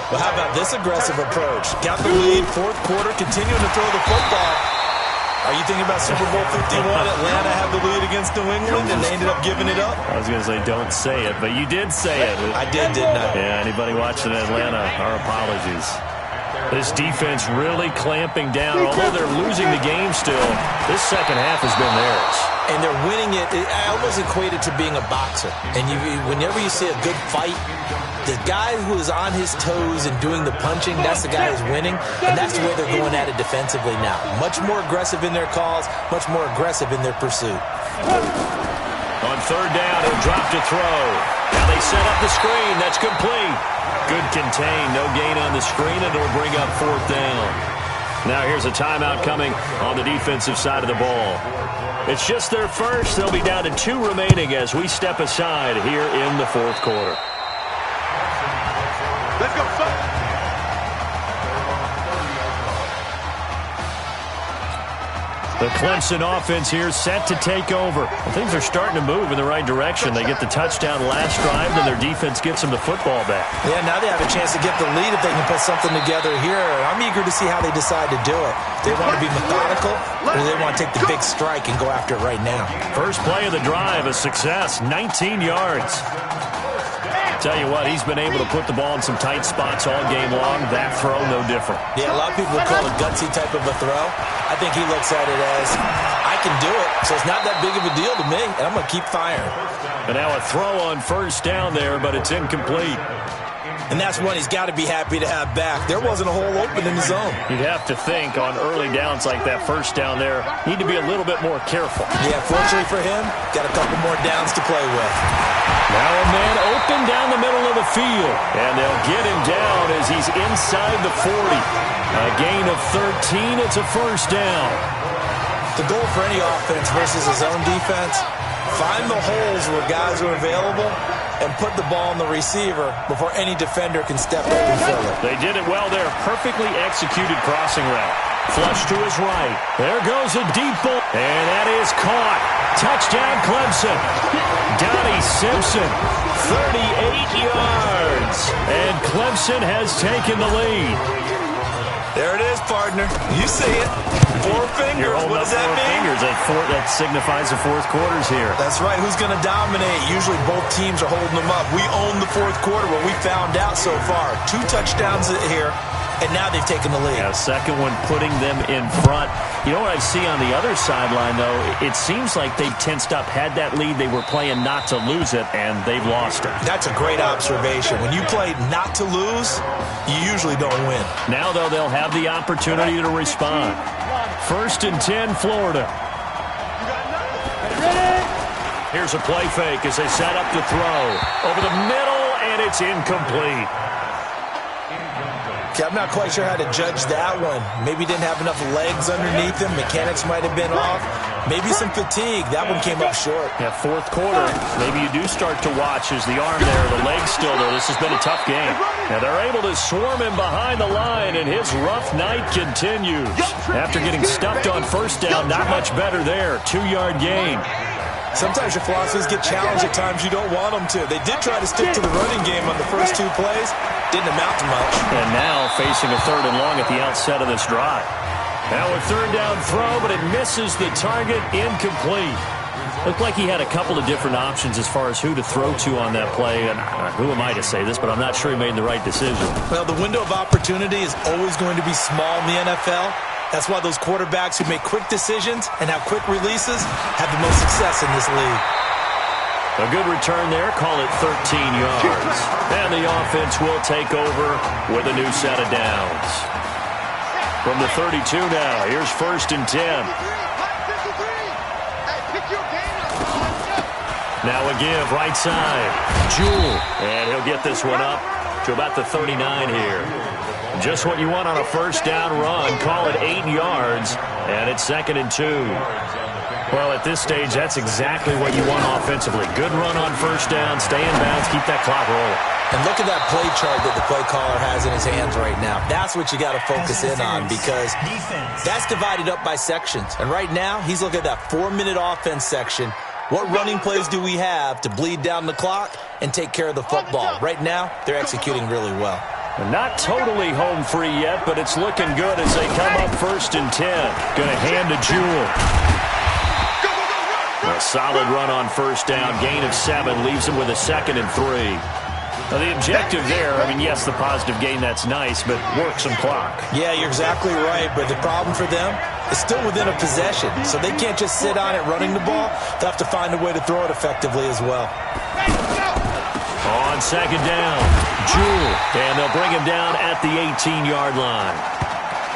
Well, how about this aggressive approach? Got the lead, 4th quarter, continuing to throw the football. Are you thinking about Super Bowl 51? Atlanta had the lead against New England, and they ended up giving it up? I was going to say don't say it, but you did say it. I did, didn't I? Yeah, anybody watching Atlanta, our apologies. This defense really clamping down. Although they're losing the game still, this second half has been theirs. and they're winning it. I almost equate it to being a boxer. And whenever you see a good fight, the guy who is on his toes and doing the punching, that's the guy who's winning. And that's the way they're going at it defensively now. Much more aggressive in their calls, much more aggressive in their pursuit. On third down, he'll drop to throw. Now they set up the screen. That's complete. Good contain. No gain on the screen, and it'll bring up fourth down. Now here's a timeout coming on the defensive side of the ball. It's just their first. They'll be down to 2 remaining as we step aside here in the fourth quarter. Let's go, son. The Clemson offense here set to take over. Well, things are starting to move in the right direction. They get the touchdown last drive, and their defense gets them the football back. Yeah, now they have a chance to get the lead if they can put something together here. I'm eager to see how they decide to do it. They want to be methodical, or they want to take the big strike and go after it right now. First play of the drive, a success, 19 yards. Tell you what, he's been able to put the ball in some tight spots all game long. That throw, no different. Yeah, a lot of people would call it a gutsy type of a throw. I think he looks at it as, I can do it, so it's not that big of a deal to me, and I'm going to keep firing. And now a throw on first down there, but it's incomplete. And that's one he's got to be happy to have back. There wasn't a hole open in the zone. You'd have to think on early downs like that first down there, need to be a little bit more careful. Yeah, fortunately for him, got a couple more downs to play with. Now a man open down the middle of the field. And they'll get him down as he's inside the 40. A gain of 13, it's a first down. The goal for any offense versus his own defense, find the holes where guys are available and put the ball on the receiver before any defender can step up and fill it. They did it well there. Perfectly executed crossing route. Flush to his right. There goes a deep ball. And that is caught. Touchdown Clemson. Donnie Simpson, 38 yards. And Clemson has taken the lead. There it is, partner. You see it. 4 fingers. What does that mean? Fingers. That signifies the fourth quarter's here. That's right. Who's going to dominate? Usually both teams are holding them up. We own the fourth quarter, what we found out so far. 2 touchdowns here, and now they've taken the lead. Yeah, second one putting them in front. You know what I see on the other sideline, though? It seems like they've tensed up. Had that lead, they were playing not to lose it, and they've lost it. That's a great observation. When you play not to lose, you usually don't win. Now, though, they'll have the opportunity to respond. First and 10, Florida. Here's a play fake as they set up the throw. Over the middle, and it's incomplete. I'm not quite sure how to judge that one. Maybe didn't have enough legs underneath him. Mechanics might have been off. Maybe some fatigue. That one came up short. Yeah, fourth quarter. Maybe you do start to watch as the arm there, the leg's still there. This has been a tough game. Now they're able to swarm him behind the line, and his rough night continues. After getting stuffed on first down, not much better there. 2-yard gain. Sometimes your philosophies get challenged at times you don't want them to. They did try to stick to the running game on the first 2 plays. Didn't amount to much. And now facing a 3rd and long at the outset of this drive. Now a 3rd down throw, but it misses the target, incomplete. Looked like he had a couple of different options as far as who to throw to on that play. And who am I to say this, but I'm not sure he made the right decision. Well, the window of opportunity is always going to be small in the NFL. That's why those quarterbacks who make quick decisions and have quick releases have the most success in this league. A good return there. Call it 13 yards. And the offense will take over with a new set of downs. From the 32 now, here's first and 10. Now a give, right side. Jewell. And he'll get this one up to about the 39 here. Just what you want on a first down run. Call it 8 yards, and it's 2nd and 2. Well, at this stage, that's exactly what you want offensively. Good run on first down, stay in bounds, keep that clock rolling. And look at that play chart that the play caller has in his hands right now. That's what you got to focus in on because that's divided up by sections. And right now, he's looking at that 4-minute offense section. What running plays do we have to bleed down the clock and take care of the football? Right now, they're executing really well. Not totally home free yet, but it's looking good as they come up first and 10. Going to hand to Jewell. A solid run on first down. Gain of 7 leaves him with a 2nd and 3. Now the objective there, I mean, yes, the positive gain, that's nice, but work some clock. Yeah, you're exactly right, but the problem for them, is still within a possession, so they can't just sit on it running the ball. They'll have to find a way to throw it effectively as well. On second down, Jewell, and they'll bring him down at the 18-yard line.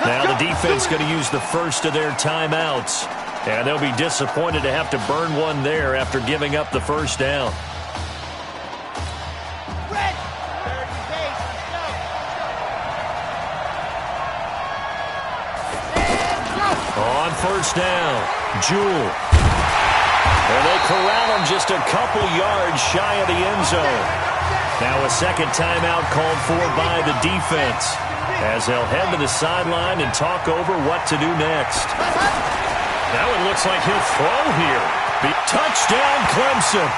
Now the defense going to use the first of their timeouts, and they'll be disappointed to have to burn one there after giving up the first down. On first down, Jewell. And they corral him just a couple yards shy of the end zone. Now a second timeout called for by the defense as they'll head to the sideline and talk over what to do next. Now it looks like he'll throw here. Touchdown, Clemson.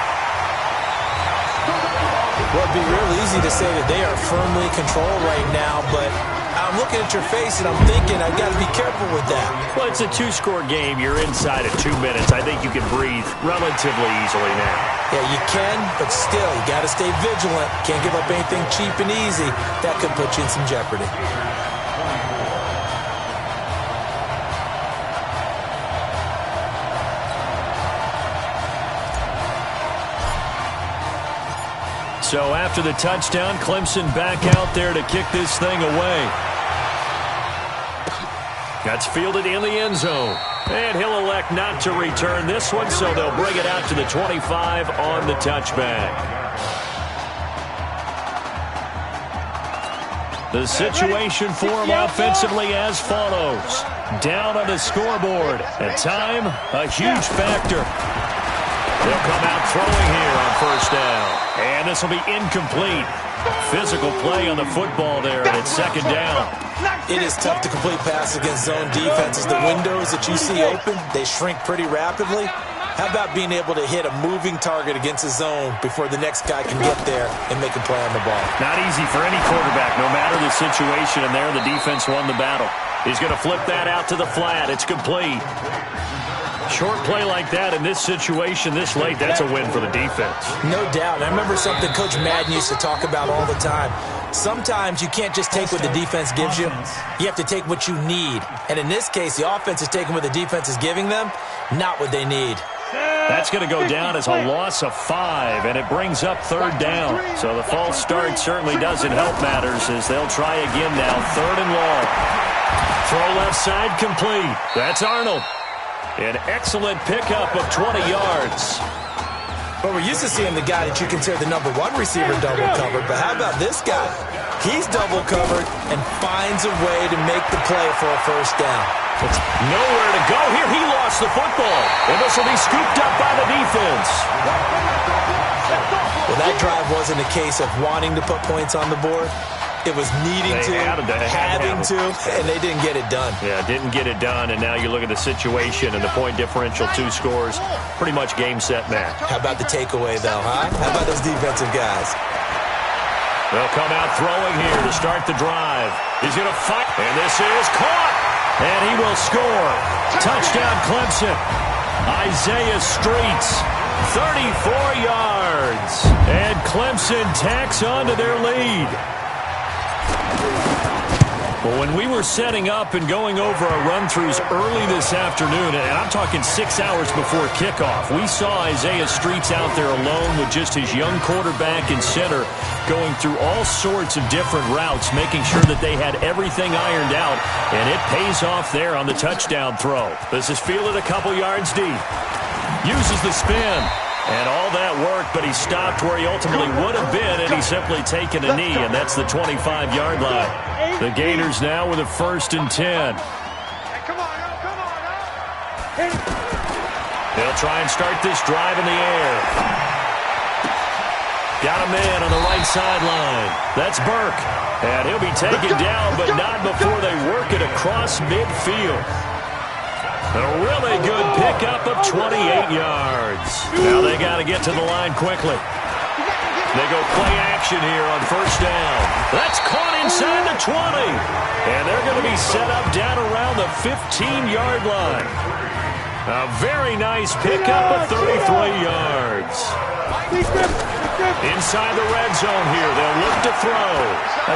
Well, it'd be real easy to say that they are firmly controlled right now, but I'm looking at your face and I'm thinking I've got to be careful with that. Well, it's a two-score game. You're inside at 2 minutes. I think you can breathe relatively easily now. Yeah, you can, but still, you got to stay vigilant. Can't give up anything cheap and easy. That could put you in some jeopardy. So after the touchdown, Clemson back out there to kick this thing away. That's fielded in the end zone. And he'll elect not to return this one, so they'll bring it out to the 25 on the touchback. The situation for him offensively as follows. Down on the scoreboard. At time, a huge factor. They'll come out throwing here on first down. And this will be incomplete. Physical play on the football there, and it's second down. It is tough to complete passes against zone defenses. The windows that you see open, they shrink pretty rapidly. How about being able to hit a moving target against a zone before the next guy can get there and make a play on the ball? Not easy for any quarterback, no matter the situation, and there the defense won the battle. He's going to flip that out to the flat. It's complete. Short play like that in this situation this late, that's a win for the defense. No doubt. I remember something Coach Madden used to talk about all the time. Sometimes you can't just take what the defense gives you. You have to take what you need. And in this case, the offense is taking what the defense is giving them, not what they need. That's going to go down as a loss of 5, and it brings up third down. So the false start certainly doesn't help matters as they'll try again now, third and long. Throw left side complete. That's Arnold. An excellent pickup of 20 yards. Well, we're used to seeing the guy that you consider the #1 receiver double covered, but how about this guy? He's double covered and finds a way to make the play for a first down. It's nowhere to go here. He lost the football, and this will be scooped up by the defense. Well, that drive wasn't a case of wanting to put points on the board. It was needing to, having to, and they didn't get it done. Yeah, didn't get it done, and now you look at the situation and the point differential, 2 scores, pretty much game, set, match. How about the takeaway, though, huh? How about those defensive guys? They'll come out throwing here to start the drive. He's going to fight, and this is caught, and he will score. Touchdown, Clemson. Isaiah Streets, 34 yards, and Clemson tacks on to their lead. Well, when we were setting up and going over our run-throughs early this afternoon, and I'm talking 6 hours before kickoff, we saw Isaiah Streets out there alone with just his young quarterback and center going through all sorts of different routes, making sure that they had everything ironed out, and it pays off there on the touchdown throw. This is fielded a couple yards deep. Uses the spin. And all that worked, but he stopped where he ultimately would have been, and he's simply taken a knee, and that's the 25-yard line. The Gators now with a 1st and 10. They'll try and start this drive in the air. Got a man on the right sideline. That's Burke. And he'll be taken down, but not before they work it across midfield. A really good pickup of 28 yards. Now they got to get to the line quickly. They go play action here on first down. That's caught inside the 20. And they're going to be set up down around the 15-yard line. A very nice pickup of 33 yards. Inside the red zone here, they'll look to throw.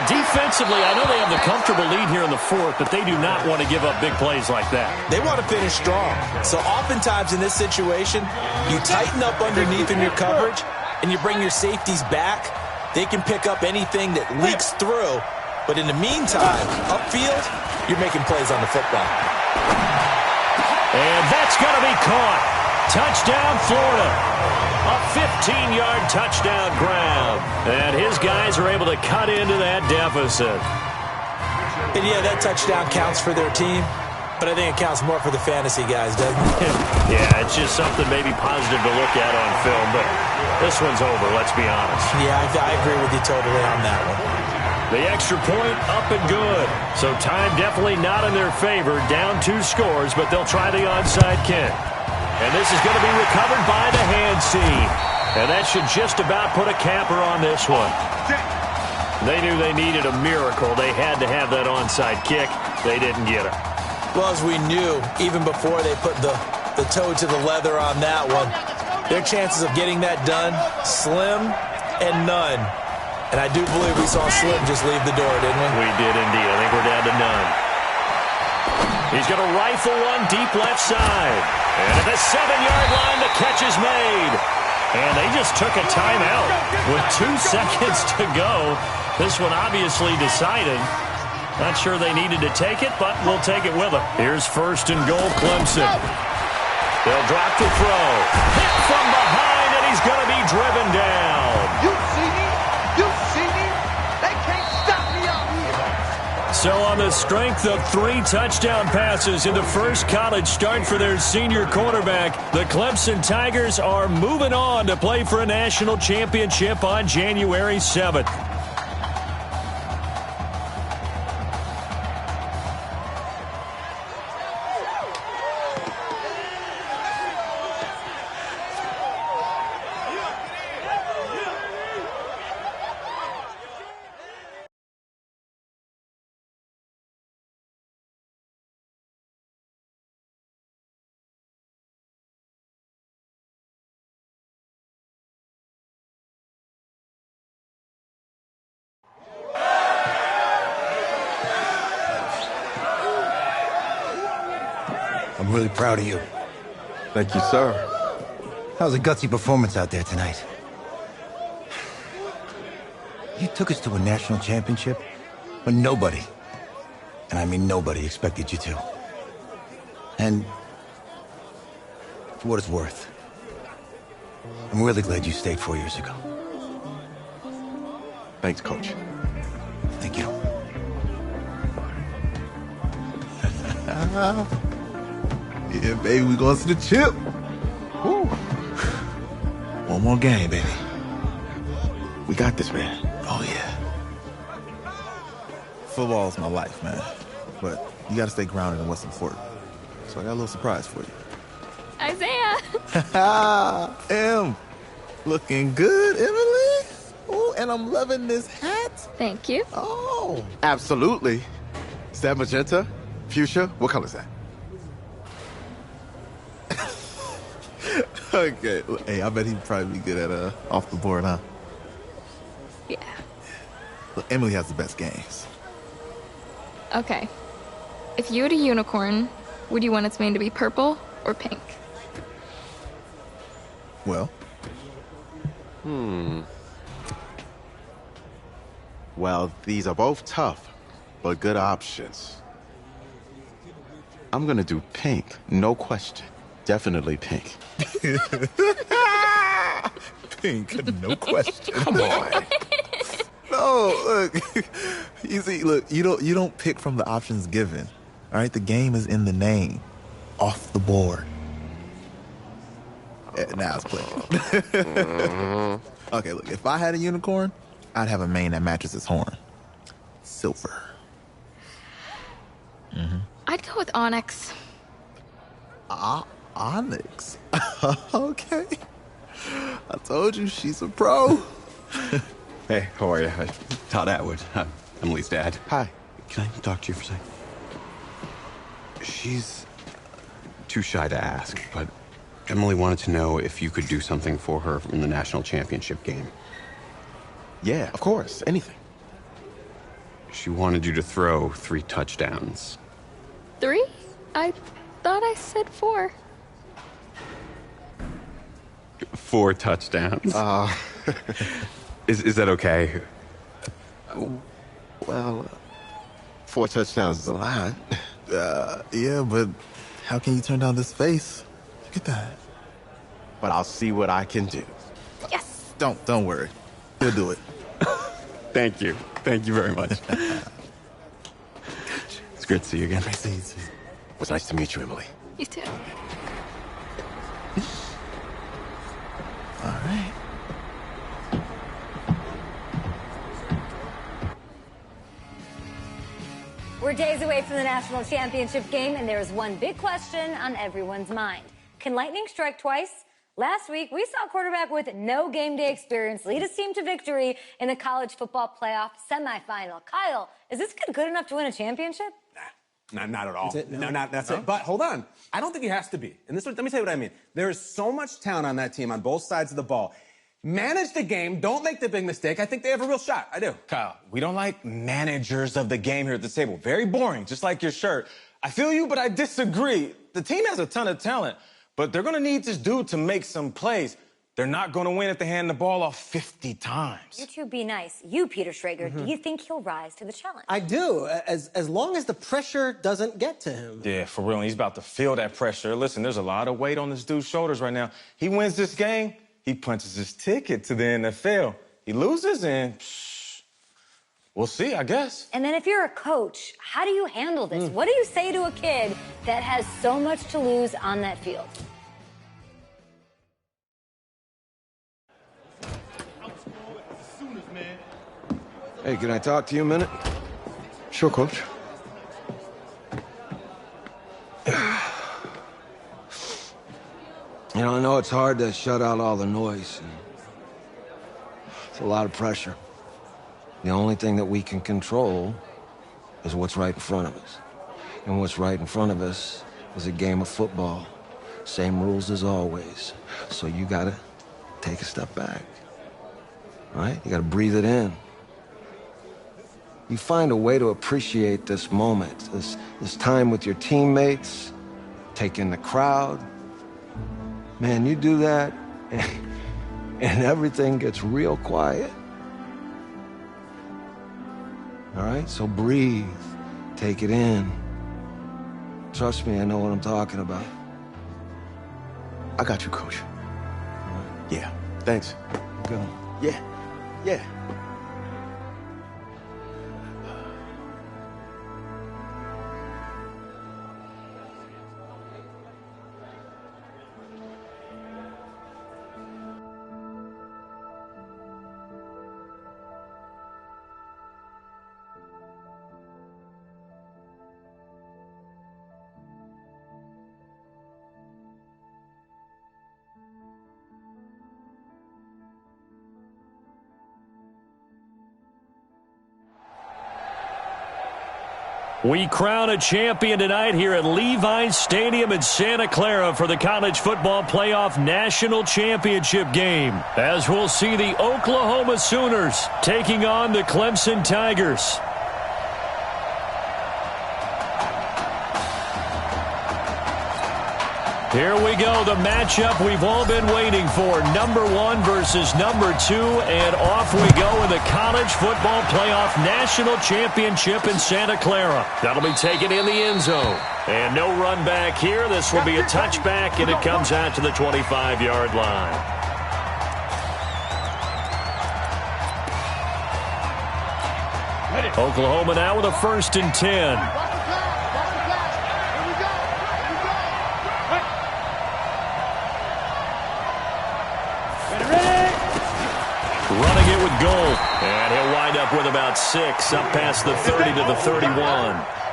Defensively, I know they have the comfortable lead here in the fourth, but they do not want to give up big plays like that. They want to finish strong. So oftentimes in this situation, you tighten up underneath in your coverage, and you bring your safeties back. They can pick up anything that leaks through. But in the meantime, upfield, you're making plays on the football. And that's going to be caught. Touchdown, Florida. A 15-yard touchdown grab. And his guys are able to cut into that deficit. And yeah, that touchdown counts for their team, but I think it counts more for the fantasy guys, doesn't it? Yeah, it's just something maybe positive to look at on film, but this one's over, let's be honest. Yeah, I agree with you totally on that one. The extra point up and good. So time definitely not in their favor. Down 2 scores, but they'll try the onside kick. And this is going to be recovered by the hand team. And that should just about put a capper on this one. They knew they needed a miracle. They had to have that onside kick. They didn't get it. Well, as we knew, even before they put the toe to the leather on that one, their chances of getting that done, slim and none. And I do believe we saw Slim just leave the door, didn't we? We did indeed. I think we're down to none. He's going to rifle one deep left side. And at the 7-yard line, the catch is made. And they just took a timeout with 2 seconds to go. This one obviously decided. Not sure they needed to take it, but we'll take it with them. Here's 1st and goal, Clemson. They'll drop the throw. Hit from behind, and he's going to be driven down. You see me? You see me? They can't stop me out here. So on the strength of 3 touchdown passes in the first college start for their senior quarterback, the Clemson Tigers are moving on to play for a national championship on January 7th. I'm really proud of you. Thank you, sir. That was a gutsy performance out there tonight. You took us to a national championship when nobody, and I mean nobody, expected you to. And for what it's worth, I'm really glad you stayed 4 years ago. Thanks, Coach. Thank you. Yeah, baby, we going to the chip. Woo. One more game, baby. We got this, man. Oh, yeah. Football is my life, man. But you got to stay grounded in what's important. So I got a little surprise for you. Isaiah! Em, looking good, Emily. Oh, and I'm loving this hat. Thank you. Oh. Absolutely. Is that magenta? Fuchsia? What color is that? Okay. Hey, I bet he'd probably be good at off the board, huh? Yeah. Look, Emily has the best games. Okay. If you had a unicorn, would you want its mane to be purple or pink? Well? Well, these are both tough, but good options. I'm gonna do pink, no question. Definitely pink. Pink, no question. Come on. No, look. You see, look, you don't pick from the options given. All right, the game is in the name. Off the board. Now it's clicking. Okay, look, if I had a unicorn, I'd have a mane that matches its horn. Silver. I'd go with onyx. Onyx. Okay. I told you she's a pro. Hey, how are you? Todd Atwood. I'm Emily's dad. Hi. Can I talk to you for a second? She's too shy to ask, but Emily wanted to know if you could do something for her in the national championship game. Yeah, of course. Anything. She wanted you to throw 3 touchdowns. 3? I thought I said 4. 4 touchdowns. Is that okay? Well, 4 touchdowns is a lot. Yeah, but how can you turn down this face? Look at that. But I'll see what I can do. Yes. Don't worry. He'll do it. Thank you. Thank you very much. It's great to see you again. Nice to meet you. It was nice to meet you, Emily. You too. All right. We're days away from the national championship game, and there is one big question on everyone's mind. Can lightning strike twice? Last week, we saw a quarterback with no game day experience lead his team to victory in the college football playoff semifinal. Kyle, is this kid good enough to win a championship? Not at all. No, That's it. But hold on. I don't think he has to be. And let me tell you what I mean. There is so much talent on that team on both sides of the ball. Manage the game. Don't make the big mistake. I think they have a real shot. I do. Kyle, we don't like managers of the game here at the table. Very boring, just like your shirt. I feel you, but I disagree. The team has a ton of talent, but they're going to need this dude to make some plays. They're not going to win if they hand the ball off 50 times. You two be nice. You, Peter Schrager, do you think he'll rise to the challenge? I do, as long as the pressure doesn't get to him. Yeah, for real. He's about to feel that pressure. Listen, there's a lot of weight on this dude's shoulders right now. He wins this game, he punches his ticket to the NFL. He loses, and we'll see, I guess. And then if you're a coach, how do you handle this? What do you say to a kid that has so much to lose on that field? Hey, can I talk to you a minute? Sure, Coach. You know, I know it's hard to shut out all the noise. And it's a lot of pressure. The only thing that we can control is what's right in front of us. And what's right in front of us is a game of football. Same rules as always. So you gotta take a step back. All right? You gotta breathe it in. You find a way to appreciate this moment, this time with your teammates, take in the crowd. Man, you do that, and everything gets real quiet. All right? So breathe. Take it in. Trust me, I know what I'm talking about. I got you, Coach. Yeah, thanks. Go. Yeah. We crown a champion tonight here at Levi's Stadium in Santa Clara for the College Football Playoff National Championship game, as we'll see the Oklahoma Sooners taking on the Clemson Tigers. Here we go, the matchup we've all been waiting for. Number 1 versus number 2, and off we go in the College Football Playoff National Championship in Santa Clara. That'll be taken in the end zone. And no run back here. This will be a touchback, and it comes out to the 25-yard line. Oklahoma now with a 1st and 10. Running it with goal. And he'll wind up with about 6, up past the 30 to the 31.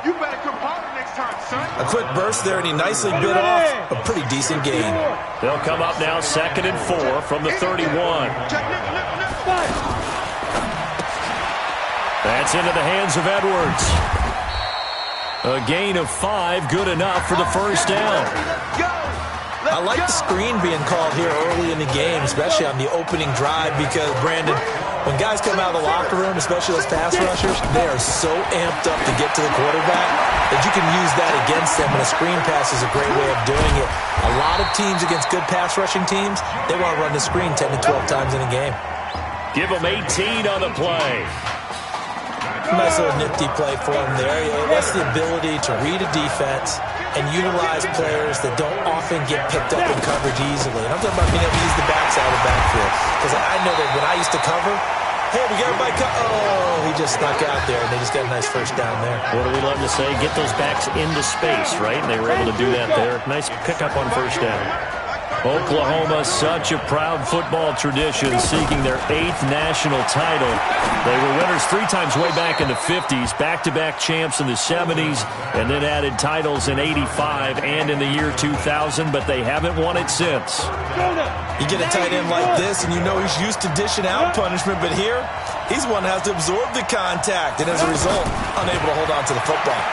You better come harder next time, son. A quick burst there, and he nicely bit off a pretty decent gain. They'll come up now 2nd and 4 from the 31. That's into the hands of Edwards. A gain of 5, good enough for the first down. I like the screen being called here early in the game, especially on the opening drive, because, Brandon, when guys come out of the locker room, especially those pass rushers, they are so amped up to get to the quarterback that you can use that against them, and a screen pass is a great way of doing it. A lot of teams against good pass rushing teams, they want to run the screen 10 to 12 times in a game. Give them 18 on the play. Nice little nifty play for him there. That's the ability to read a defense and utilize players that don't often get picked up in coverage easily. And I'm talking about being able to use the backside of the backfield. Because I know that when I used to cover, hey, we got everybody he just snuck out there, and they just got a nice first down there. What do we love to say? Get those backs into space, right? And they were able to do that there. Nice pickup on first down. Oklahoma, such a proud football tradition, seeking their 8th national title. They were winners 3 times way back in the 50s, back-to-back champs in the 70s, and then added titles in 85 and in the year 2000, but they haven't won it since. You get a tight end like this, and you know he's used to dishing out punishment, but here, he's one that has to absorb the contact, and as a result, unable to hold on to the football.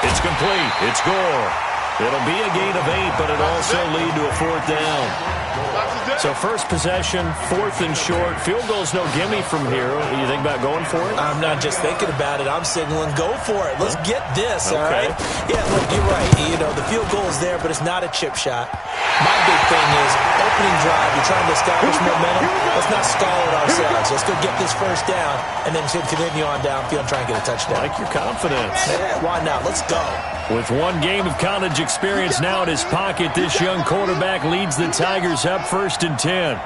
It's complete. It's Gore. It'll be a gain of 8, but it'll also lead to a 4th down. So first possession, 4th and short. Field goal's no gimme from here. You think about going for it? I'm not just thinking about it. I'm signaling go for it. Let's get this, all right? Yeah, look, you're right. You know, the field goal is there, but it's not a chip shot. My big thing is opening drive. You're trying to establish momentum. Let's not stall it ourselves. Let's go get this first down and then continue on downfield and try and get a touchdown. Like your confidence. Yeah, why not? Let's go. With 1 game of college experience now in his pocket, this young quarterback leads the Tigers up 1st and 10.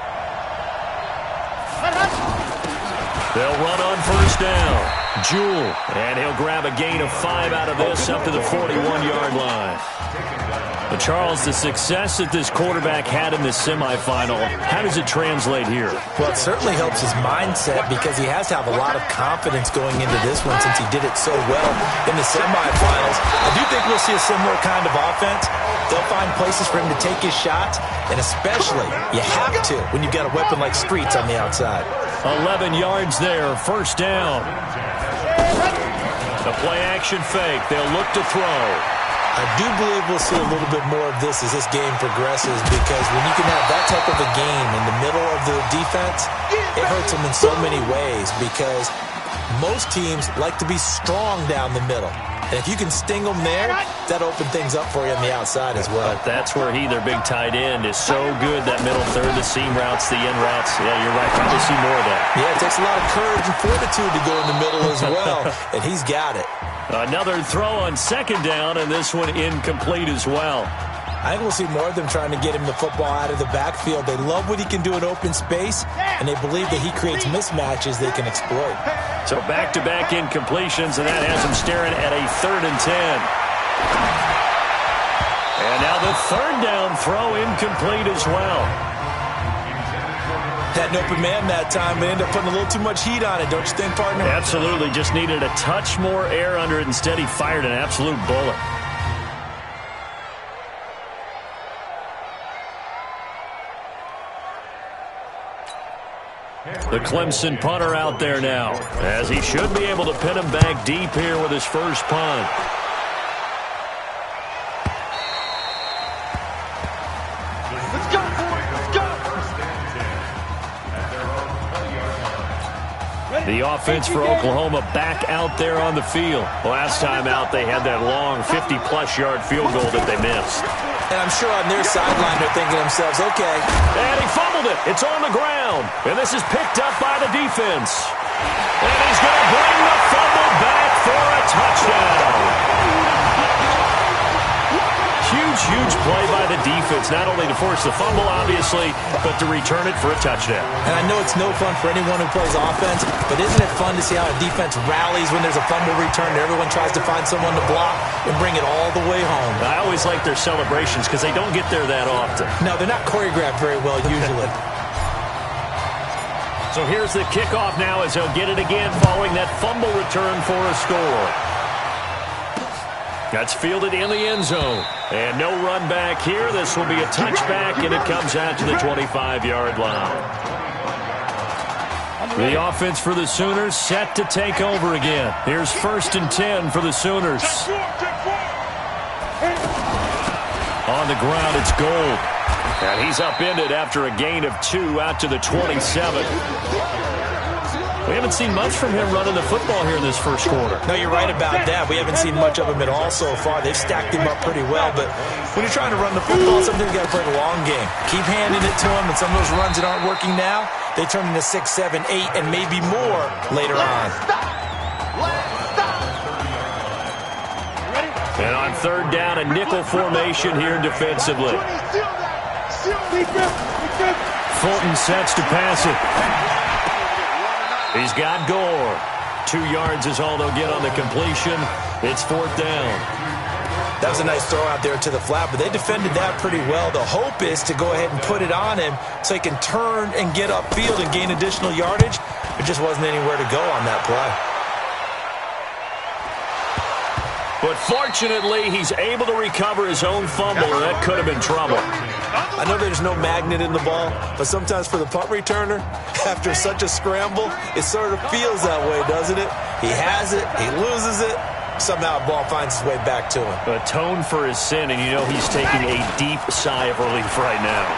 They'll run on first down. Jewell, and he'll grab a gain of 5 out of this up to the 41-yard line. But Charles, the success that this quarterback had in the semifinal, how does it translate here? Well, it certainly helps his mindset because he has to have a lot of confidence going into this one since he did it so well in the semifinals. I do think we'll see a similar kind of offense. They'll find places for him to take his shots, and especially, you have to when you've got a weapon like Streets on the outside. 11 yards there, first down. The play-action fake. They'll look to throw. I do believe we'll see a little bit more of this as this game progresses because when you can have that type of a game in the middle of the defense, it hurts them in so many ways because most teams like to be strong down the middle. And if you can sting them there, that opens things up for you on the outside as well. But that's where their big tight end, is so good, that middle third, the seam routes, the end routes. Yeah, you're right. Probably see more of that. Yeah, it takes a lot of courage and fortitude to go in the middle as well, and he's got it. Another throw on second down, and this one incomplete as well. I think we'll see more of them trying to get him the football out of the backfield. They love what he can do in open space, and they believe that he creates mismatches they can exploit. So back-to-back incompletions, and that has him staring at a 3rd and 10. And now the 3rd down throw incomplete as well. Had an open man that time, but ended up putting a little too much heat on it, don't you think, partner? Absolutely. Just needed a touch more air under it. Instead, he fired an absolute bullet. The Clemson punter out there now, as he should be able to pin him back deep here with his first punt. Let's go, boys. Let's go. The offense for Oklahoma back out there on the field. Last time out, they had that long 50-plus yard field goal that they missed. And I'm sure on their sideline they're thinking to themselves, okay. And he fumbled it. It's on the ground. And this is picked up by the defense. And he's going to bring the fumble back for a touchdown. Huge play by the defense, not only to force the fumble, obviously, but to return it for a touchdown. And I know it's no fun for anyone who plays offense, but isn't it fun to see how a defense rallies when there's a fumble return and everyone tries to find someone to block and bring it all the way home? I always like their celebrations because they don't get there that often. No, they're not choreographed very well usually. So here's the kickoff now as he'll get it again following that fumble return for a score. That's fielded in the end zone. And no run back here. This will be a touchback, and it comes out to the 25-yard line. The offense for the Sooners set to take over again. Here's 1st and 10 for the Sooners. On the ground, it's Gold. And he's upended after a gain of 2 out to the 27. We haven't seen much from him running the football here in this first quarter. No, you're right about that. We haven't seen much of him at all so far. They've stacked him up pretty well, but when you're trying to run the football, sometimes you got to play the long game. Keep handing it to him, and some of those runs that aren't working now, they turn into 6, 7, 8, and maybe more later on. And on third down, a nickel formation here defensively. Fulton sets to pass it. He's got Gore. 2 yards is all they'll get on the completion. It's 4th down. That was a nice throw out there to the flat, but they defended that pretty well. The hope is to go ahead and put it on him so he can turn and get upfield and gain additional yardage. There just wasn't anywhere to go on that play. But fortunately, he's able to recover his own fumble, and that could have been trouble. I know there's no magnet in the ball, but sometimes for the punt returner, after such a scramble, it sort of feels that way, doesn't it? He has it, he loses it, somehow the ball finds its way back to him. Atone for his sin, and you know he's taking a deep sigh of relief right now.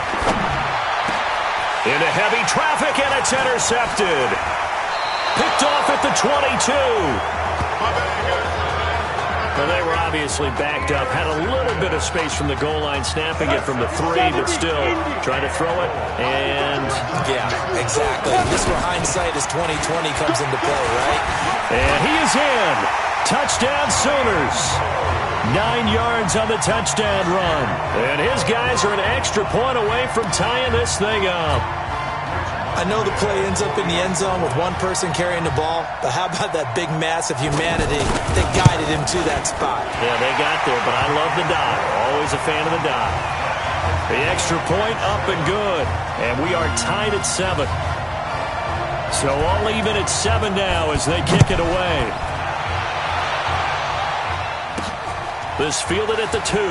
Into heavy traffic, and it's intercepted. Picked off at the 22. Well, they were obviously backed up, had a little bit of space from the goal line, snapping it from the 3, but still trying to throw it, and... Yeah, exactly. This is where hindsight is 20/20 comes into play, right? And he is in. Touchdown Sooners. 9 yards on the touchdown run. And his guys are an extra point away from tying this thing up. I know the play ends up in the end zone with one person carrying the ball, but how about that big mass of humanity that guided him to that spot? Yeah, they got there, but I love the dive. Always a fan of the dive. The extra point up and good, and we are tied at 7. So all even at 7 now as they kick it away. This fielded at the 2.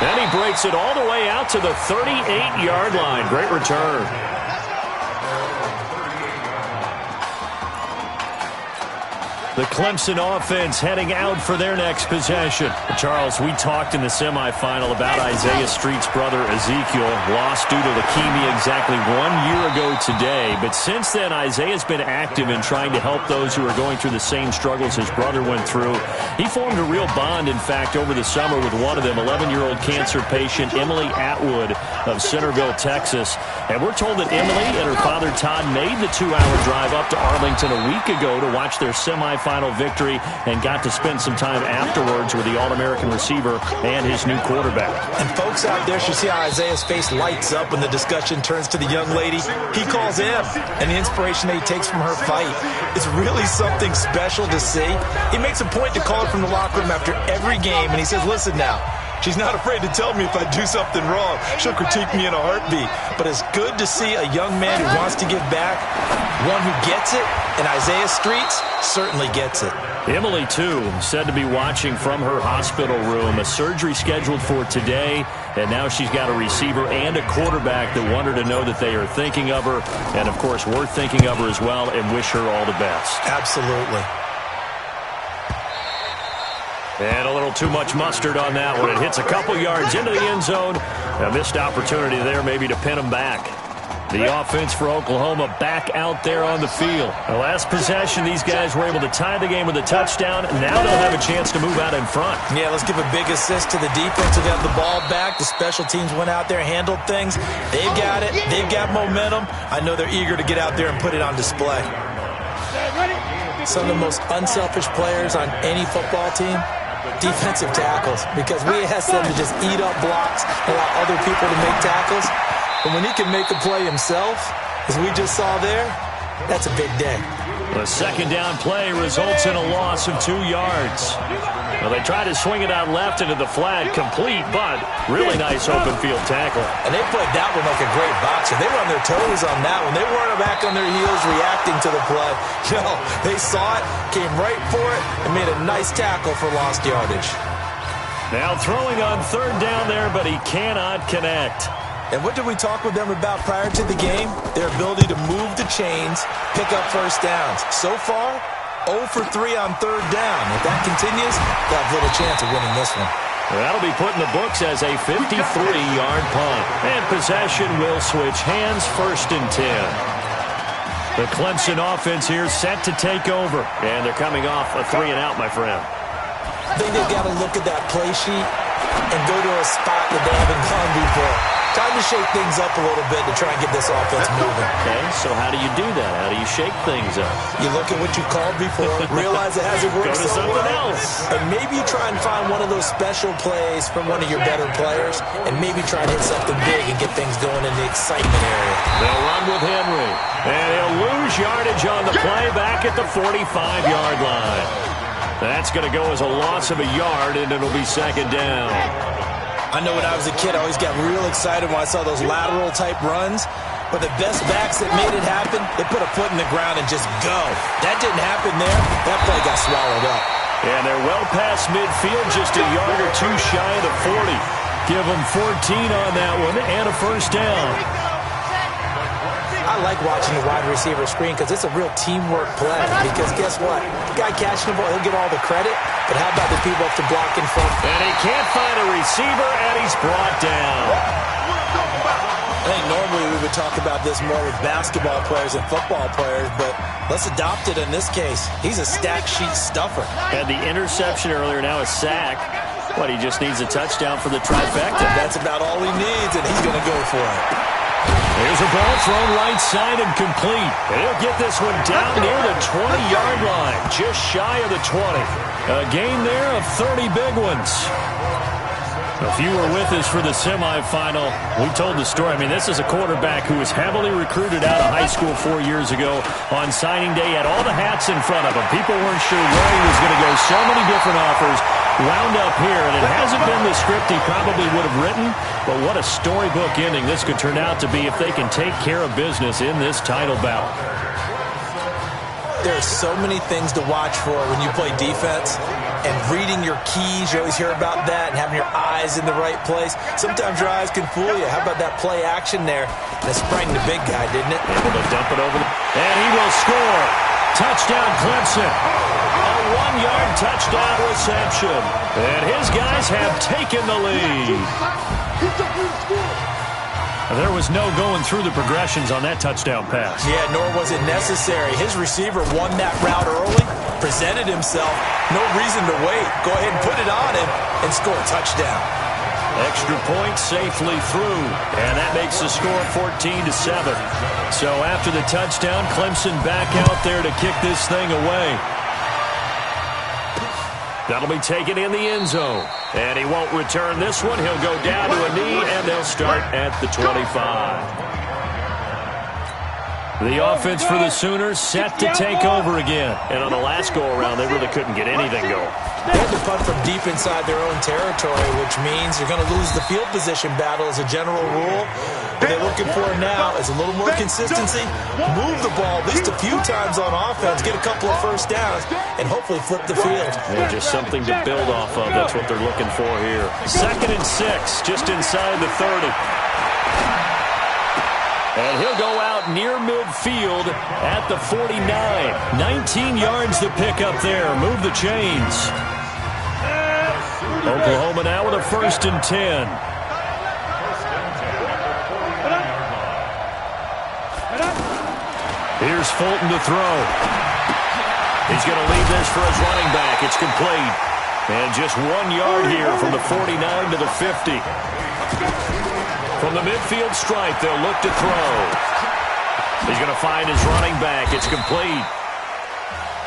And he breaks it all the way out to the 38-yard line. Great return. The Clemson offense heading out for their next possession. Charles, we talked in the semifinal about Isaiah Street's brother Ezekiel, lost due to leukemia exactly 1 year ago today. But since then, Isaiah's been active in trying to help those who are going through the same struggles his brother went through. He formed a real bond, in fact, over the summer with one of them, 11-year-old cancer patient Emily Atwood of Centerville, Texas. And we're told that Emily and her father Todd made the 2-hour drive up to Arlington a week ago to watch their semifinal victory and got to spend some time afterwards with the All-American receiver and his new quarterback. And folks out there should see how Isaiah's face lights up when the discussion turns to the young lady he calls him and the inspiration that he takes from her fight. It's really something special to see. He makes a point to call her from the locker room after every game, and he says, listen now, she's not afraid to tell me if I do something wrong. She'll critique me in a heartbeat. But it's good to see a young man who wants to give back, one who gets it, and Isaiah Streets certainly gets it. Emily, too, said to be watching from her hospital room. A surgery scheduled for today, and now she's got a receiver and a quarterback that want her to know that they are thinking of her, and, of course, we're thinking of her as well and wish her all the best. Absolutely. And a little too much mustard on that one. It hits a couple yards into the end zone. A missed opportunity there maybe to pin them back. The offense for Oklahoma back out there on the field. The last possession, these guys were able to tie the game with a touchdown. Now they'll have a chance to move out in front. Yeah, let's give a big assist to the defense who got the ball back. The special teams went out there, handled things. They've got it. They've got momentum. I know they're eager to get out there and put it on display. Some of the most unselfish players on any football team, defensive tackles, because we ask them to just eat up blocks, allow other people to make tackles. But when he can make a play himself, as we just saw there, that's a big day. The second down play results in a loss of 2 yards. Well, they try to swing it out left into the flat, complete, but really nice open field tackle. And they played that one like a great boxer. They were on their toes on that one. They weren't back on their heels reacting to the play. No, they saw it, came right for it, and made a nice tackle for lost yardage. Now throwing on third down there, but he cannot connect. And what did we talk with them about prior to the game? Their ability to move the chains, pick up first downs. So far, 0 for 3 on third down. If that continues, they'll have little chance of winning this one. That'll be put in the books as a 53-yard punt. And possession will switch hands, 1st and 10. The Clemson offense here set to take over. And they're coming off a 3-and-out, my friend. I think they've got to look at that play sheet and go to a spot that they haven't gone before. Time to shake things up a little bit to try and get this offense moving. Okay, so how do you do that? How do you shake things up? You look at what you called before, realize it hasn't worked Go to so something well, else. and maybe you try and find one of those special plays from one of your better players, and maybe try and hit something big and get things going in the excitement area. They'll run with Henry, and he'll lose yardage on the play back at the 45-yard line. That's going to go as a loss of a yard, and it'll be 2nd down. I know when I was a kid, I always got real excited when I saw those lateral-type runs. But the best backs that made it happen, they put a foot in the ground and just go. That didn't happen there. That play got swallowed up. And they're well past midfield, just a yard or two shy of the 40. Give them 14 on that one and a 1st down. I like watching the wide receiver screen because it's a real teamwork play. Because guess what? The guy catching the ball, he'll get all the credit. But how about the people up to block in front? And he can't find a receiver, and he's brought down. I think normally we would talk about this more with basketball players and football players, but let's adopt it in this case. He's a stat sheet stuffer. Had the interception earlier, now a sack. What, he just needs a touchdown for the trifecta. That's about all he needs, and he's going to go for it. Here's a ball thrown right side and complete. And he'll get this one down near the 20-yard line, just shy of the 20. A gain there of 30 big ones. If you were with us for the semifinal, we told the story. I mean, this is a quarterback who was heavily recruited out of high school 4 years ago. On signing day, had all the hats in front of him. People weren't sure where he was going to go. So many different offers. Wound up here, and it hasn't been the script he probably would have written, but what a storybook ending this could turn out to be if they can take care of business in this title bout. There are so many things to watch for when you play defense, and reading your keys, you always hear about that, and having your eyes in the right place. Sometimes your eyes can fool you. How about that play action there? That sprang the big guy, didn't it? Able to dump it over, and he will score. Touchdown, Clemson. A 1-yard touchdown reception. And his guys have taken the lead. There was no going through the progressions on that touchdown pass. Yeah, nor was it necessary. His receiver won that route early, presented himself. No reason to wait. Go ahead and put it on him and score a touchdown. Extra point safely through, and that makes the score 14-7. So after the touchdown, Clemson back out there to kick this thing away. That'll be taken in the end zone, and he won't return this one. He'll go down to a knee, and they'll start at the 25. The offense for the Sooners set to take over again. And on the last go-around, they really couldn't get anything going. They had to punt from deep inside their own territory, which means you're going to lose the field position battle as a general rule. What they're looking for now is a little more consistency, move the ball at least a few times on offense, get a couple of first downs, and hopefully flip the field. Yeah, just something to build off of. That's what they're looking for here. 2nd and 6, just inside the 30. And he'll go out near midfield at the 49. 19 yards to pick up there. Move the chains. Oklahoma now with a 1st and 10. Here's Fulton to throw. He's going to leave this for his running back. It's complete. And just 1 yard here from the 49 to the 50. From the midfield stripe, they'll look to throw. He's going to find his running back. It's complete.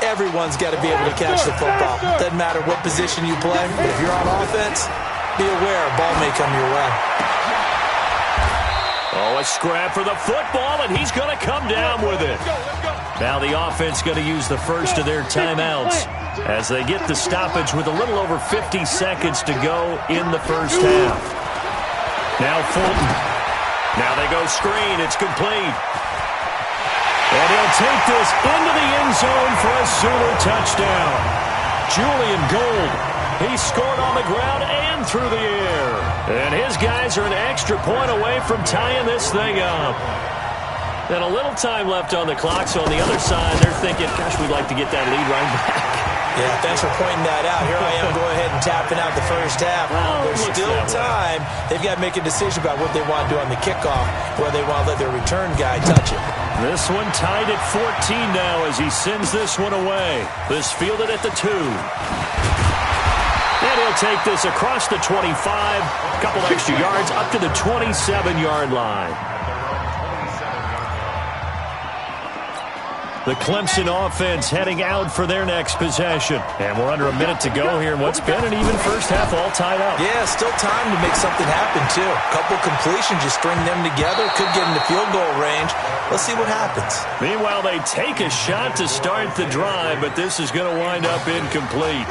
Everyone's got to be able to catch the football. Doesn't matter what position you play, but if you're on offense, be aware a ball may come your way. Oh, a scrap for the football, and he's going to come down with it. Now the offense going to use the first of their timeouts as they get the stoppage with a little over 50 seconds to go in the first half. Now Fulton. Now they go screen. It's complete. And he'll take this into the end zone for a Sooner touchdown. Julian Gold. He scored on the ground and through the air. And his guys are an extra point away from tying this thing up. And a little time left on the clock, so on the other side, they're thinking, gosh, we'd like to get that lead right back. Yeah, thanks for pointing that out. Here I am going ahead and tapping out the first half. There's still time. They've got to make a decision about what they want to do on the kickoff, where they want to let their return guy touch it. This one tied at 14 now as he sends this one away. This fielded at the 2. And he'll take this across the 25, a couple extra yards up to the 27-yard line. The Clemson offense heading out for their next possession. And we're under a minute to go here in what's been an even first half, all tied up. Yeah, still time to make something happen, too. A couple completions, just string them together. Could get into field goal range. Let's see what happens. Meanwhile, they take a shot to start the drive, but this is going to wind up incomplete.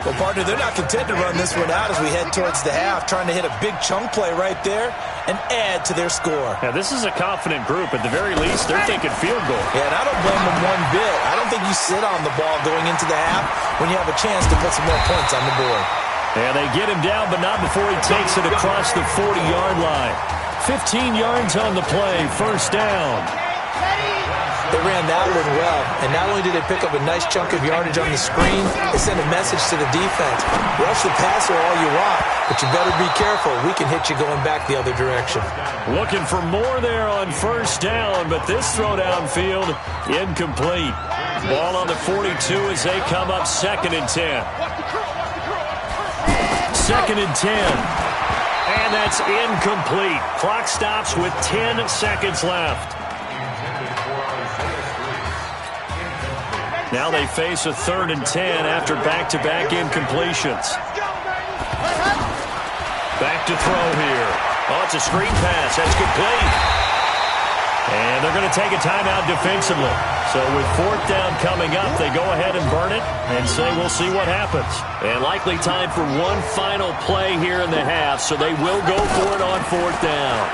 Well, partner, they're not content to run this one out as we head towards the half, trying to hit a big chunk play right there and add to their score. Now, this is a confident group. At the very least, they're thinking field goal. Yeah, and I don't blame them one bit. I don't think you sit on the ball going into the half when you have a chance to put some more points on the board. And they get him down, but not before he takes it across the 40-yard line. 15 yards on the play, first down. They ran that one well, and not only did they pick up a nice chunk of yardage on the screen, they sent a message to the defense. Rush the passer all you want, but you better be careful. We can hit you going back the other direction. Looking for more there on first down, but this throw downfield, incomplete. Ball on the 42 as they come up 2nd and 10. 2nd and 10. And that's incomplete. Clock stops with 10 seconds left. Now they face a 3rd and 10 after back-to-back incompletions. Back to throw here. Oh, it's a screen pass. That's complete. And they're going to take a timeout defensively. So with 4th down coming up, they go ahead and burn it and say we'll see what happens. And likely time for one final play here in the half, so they will go for it on 4th down.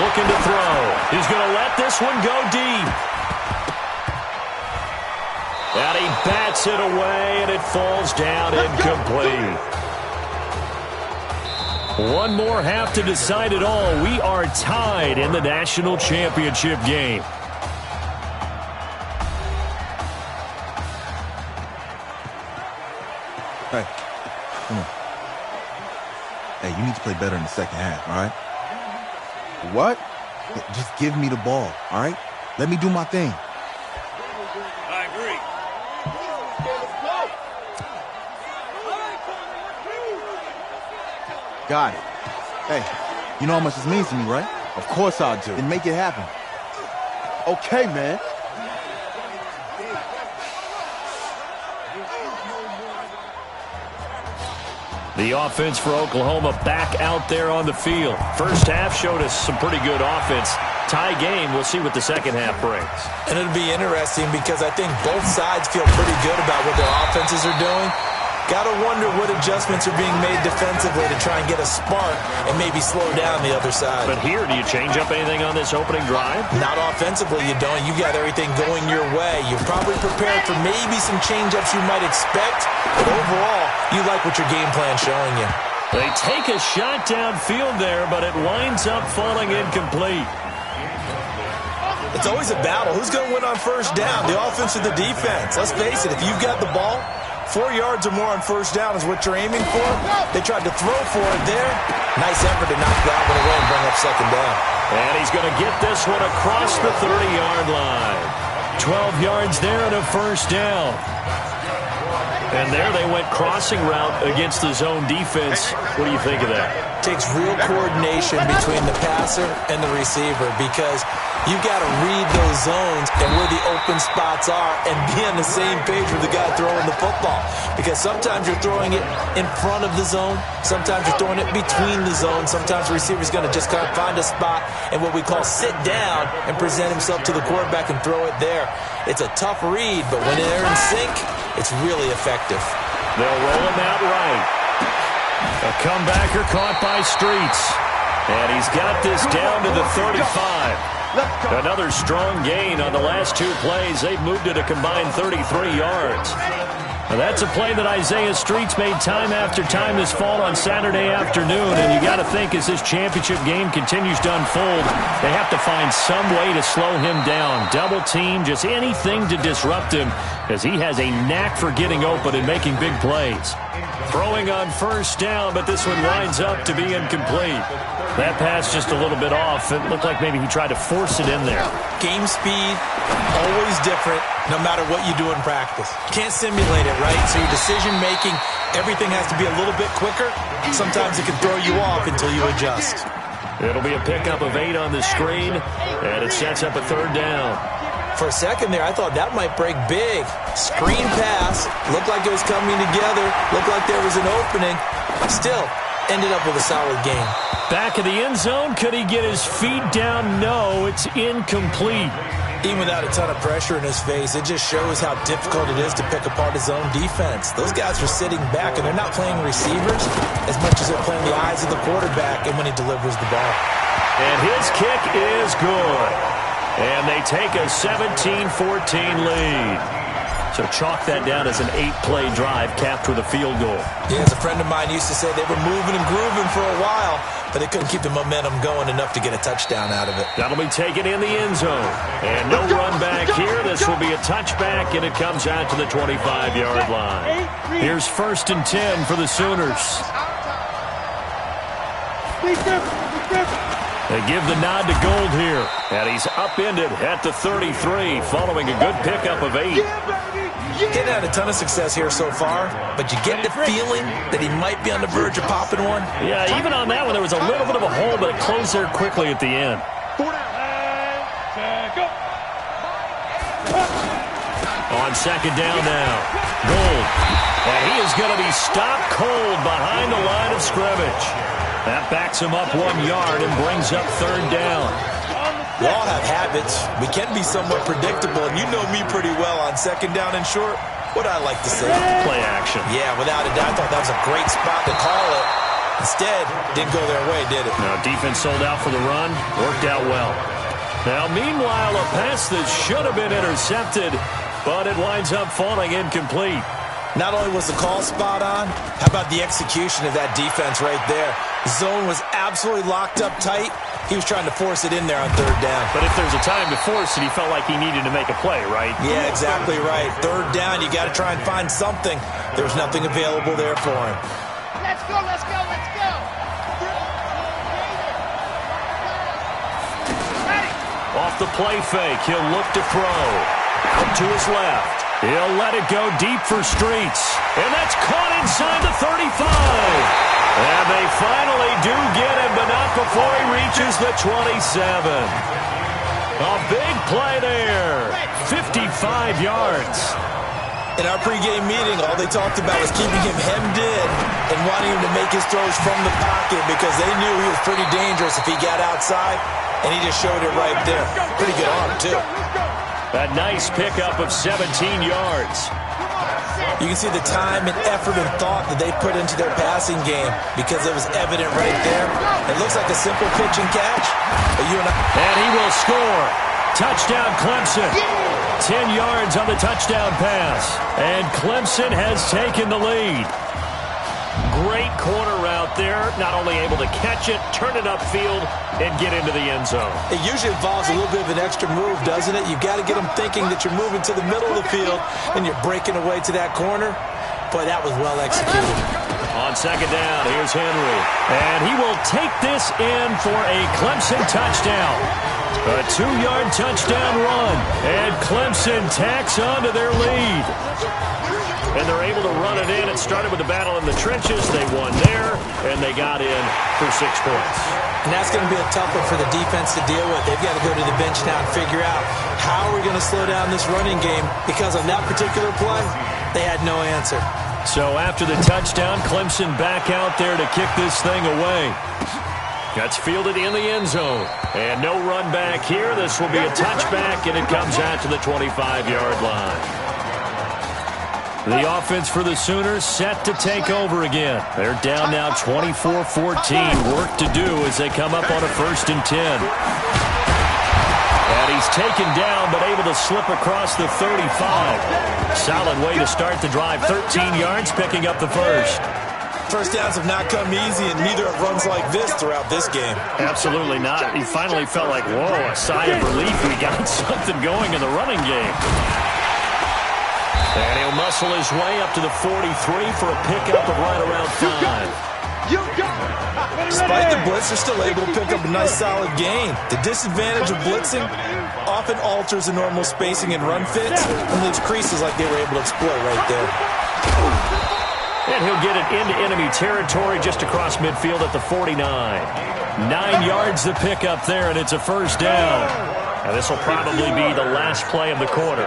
Looking to throw. He's going to let this one go deep. And he bats it away, and it falls down incomplete. One more half to decide it all. We are tied in the national championship game. Hey, come on. Hey, you need to play better in the second half, all right? What? Just give me the ball, all right? Let me do my thing. I agree. Got it. Hey, you know how much this means to me, right? Of course I do. Then make it happen. Okay, man. The offense for Oklahoma back out there on the field. First half showed us some pretty good offense. Tie game, we'll see what the second half brings. And it'll be interesting because I think both sides feel pretty good about what their offenses are doing. Got to wonder what adjustments are being made defensively to try and get a spark and maybe slow down the other side. But here, do you change up anything on this opening drive? Not offensively, you don't. You got everything going your way. You're probably prepared for maybe some change-ups you might expect, but overall, you like what your game plan's showing you. They take a shot downfield there, but it winds up falling incomplete. It's always a battle. Who's going to win on first down, the offense or the defense? Let's face it, if you've got the ball, 4 yards or more on first down is what you're aiming for. They tried to throw for it there. Nice effort to knock that one away and bring up second down. And he's going to get this one across the 30-yard line. 12 yards there and a first down. And there they went crossing route against the zone defense. What do you think of that? Takes real coordination between the passer and the receiver because you've got to read those zones and where the open spots are and be on the same page with the guy throwing the football. Because sometimes you're throwing it in front of the zone. Sometimes you're throwing it between the zones. Sometimes the receiver's going to just kind of find a spot and what we call sit down and present himself to the quarterback and throw it there. It's a tough read, but when they're in sync, it's really effective. They'll roll him out right. A comebacker caught by Streets. And he's got this down to the 35. Another strong gain on the last two plays. They've moved it a combined 33 yards. Well, that's a play that Isaiah Streets made time after time this fall on Saturday afternoon, and you got to think as this championship game continues to unfold, they have to find some way to slow him down, double team, just anything to disrupt him, as he has a knack for getting open and making big plays. Throwing on first down, but this one winds up to be incomplete. That pass just a little bit off. It looked like maybe he tried to force it in there. Game speed, always different, no matter what you do in practice. Can't simulate it, right? So your decision-making, everything has to be a little bit quicker. Sometimes it can throw you off until you adjust. It'll be a pickup of 8 on the screen, and it sets up a third down. For a second there, I thought that might break big. Screen pass, looked like it was coming together, looked like there was an opening. Still, ended up with a solid game. Back of the end zone, could he get his feet down? No, it's incomplete. Even without a ton of pressure in his face, it just shows how difficult it is to pick apart his own defense. Those guys are sitting back, and they're not playing receivers as much as they're playing the eyes of the quarterback and when he delivers the ball. And his kick is good. And they take a 17-14 lead. So chalk that down as an 8-play drive capped with a field goal. Yeah, as a friend of mine used to say, they were moving and grooving for a while, but they couldn't keep the momentum going enough to get a touchdown out of it. That'll be taken in the end zone. And no run back here. This will be a touchback, and it comes out to the 25-yard line. Here's 1st and 10 for the Sooners. They give the nod to Gold here, and he's upended at the 33 following a good pickup of 8. Getting had a ton of success here so far, but you get the feeling that he might be on the verge of popping one. Yeah, even on that one, there was a little bit of a hole, but it closed there quickly at the end. On 2nd down now, Gold, and he is going to be stopped cold behind the line of scrimmage. That backs him up 1 yard and brings up 3rd down. We all have habits. We can be somewhat predictable, and you know me pretty well on 2nd down and short. What I like to say? Play action. Yeah, without a doubt, I thought that was a great spot to call it. Instead, didn't go their way, did it? Now, defense sold out for the run. Worked out well. Now, meanwhile, a pass that should have been intercepted, but it winds up falling incomplete. Not only was the call spot on, how about the execution of that defense right there? The zone was absolutely locked up tight. He was trying to force it in there on 3rd down. But if there's a time to force it, he felt like he needed to make a play, right? Yeah, exactly right. 3rd down, you got to try and find something. There was nothing available there for him. Let's go, let's go, let's go. Off the play fake, he'll look to throw. Out to his left. He'll let it go deep for Streets. And that's caught inside the 35. And they finally do get him, but not before he reaches the 27. A big play there. 55 yards. In our pregame meeting, all they talked about was keeping him hemmed in and wanting him to make his throws from the pocket because they knew he was pretty dangerous if he got outside, and he just showed it right there. Pretty good arm, too. That nice pickup of 17 yards. You can see the time and effort and thought that they put into their passing game because it was evident right there. It looks like a simple pitch and catch, but and he will score. Touchdown, Clemson. 10 yards on the touchdown pass. And Clemson has taken the lead. Great corner route there. Not only able to catch it, turn it upfield, and get into the end zone. It usually involves a little bit of an extra move, doesn't it? You've got to get them thinking that you're moving to the middle of the field and you're breaking away to that corner. Boy, that was well executed. On 2nd down, here's Henry. And he will take this in for a Clemson touchdown. A 2-yard touchdown run. And Clemson tacks on to their lead. And they're able to run it in. It started with the battle in the trenches. They won there, and they got in for 6 points. And that's going to be a tough one for the defense to deal with. They've got to go to the bench now and figure out how are we going to slow down this running game. Because on that particular play, they had no answer. So after the touchdown, Clemson back out there to kick this thing away. That's fielded in the end zone. And no run back here. This will be a touchback, and it comes out to the 25-yard line. The offense for the Sooners set to take over again. They're down now 24-14. Work to do as they come up on a 1st and 10. And he's taken down, but able to slip across the 35. Solid way to start the drive. 13 yards, picking up the first. First downs have not come easy, and neither have runs like this throughout this game. Absolutely not. He finally felt like, whoa, a sigh of relief. We got something going in the running game. And he'll muscle his way up to the 43 for a pickup of right around 5. Despite the blitz, they're still able to pick up a nice, solid gain. The disadvantage of blitzing often alters the normal spacing and run fits and leaves creases like they were able to exploit right there. And he'll get it into enemy territory just across midfield at the 49. 9 yards the pickup there, and it's a first down. Now this will probably be the last play of the quarter.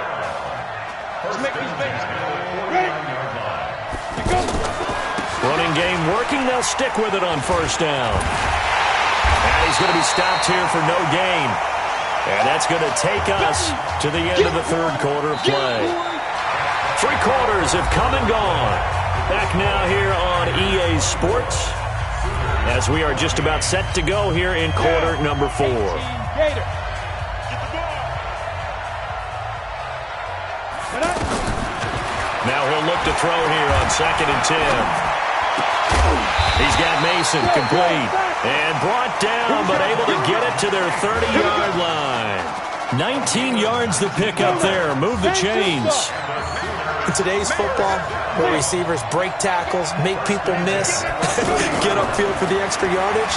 Running game working. They'll stick with it on first down. And he's going to be stopped here for no gain. And that's going to take us to the end of the third quarter of play. 3 quarters have come and gone. Back now here on EA Sports as we are just about set to go here in quarter number 4. Now he'll look to throw here on 2nd and 10. He's got Mason complete and brought down, but able to get it to their 30-yard line. 19 yards the pickup there. Move the chains. In today's football, where receivers break tackles, make people miss, get upfield for the extra yardage,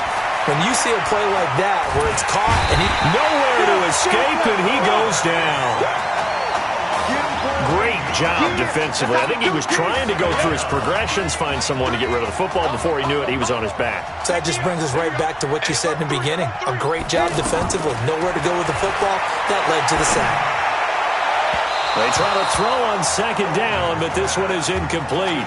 when you see a play like that where it's caught and nowhere to escape, and he goes down. Great job defensively. I think he was trying to go through his progressions, find someone to get rid of the football. Before he knew it, he was on his back. So that just brings us right back to what you said in the beginning. A great job defensively. Nowhere to go with the football. That led to the sack. They try to throw on 2nd down, but this one is incomplete.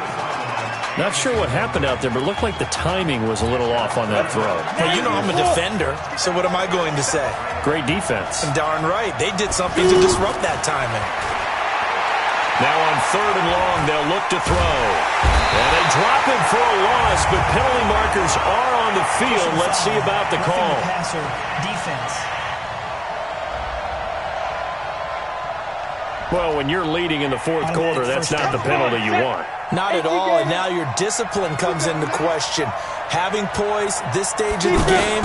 Not sure what happened out there, but it looked like the timing was a little off on that throw. Well, you know I'm a defender, so what am I going to say? Great defense. And darn right. They did something to disrupt that timing. Now on 3rd and long, they'll look to throw. And they drop him for a loss, but penalty markers are on the field. Let's see about the call. Defense. Well, when you're leading in the 4th quarter, that's not the penalty you want. Not at all, and now your discipline comes into question. Having poise this stage of the game,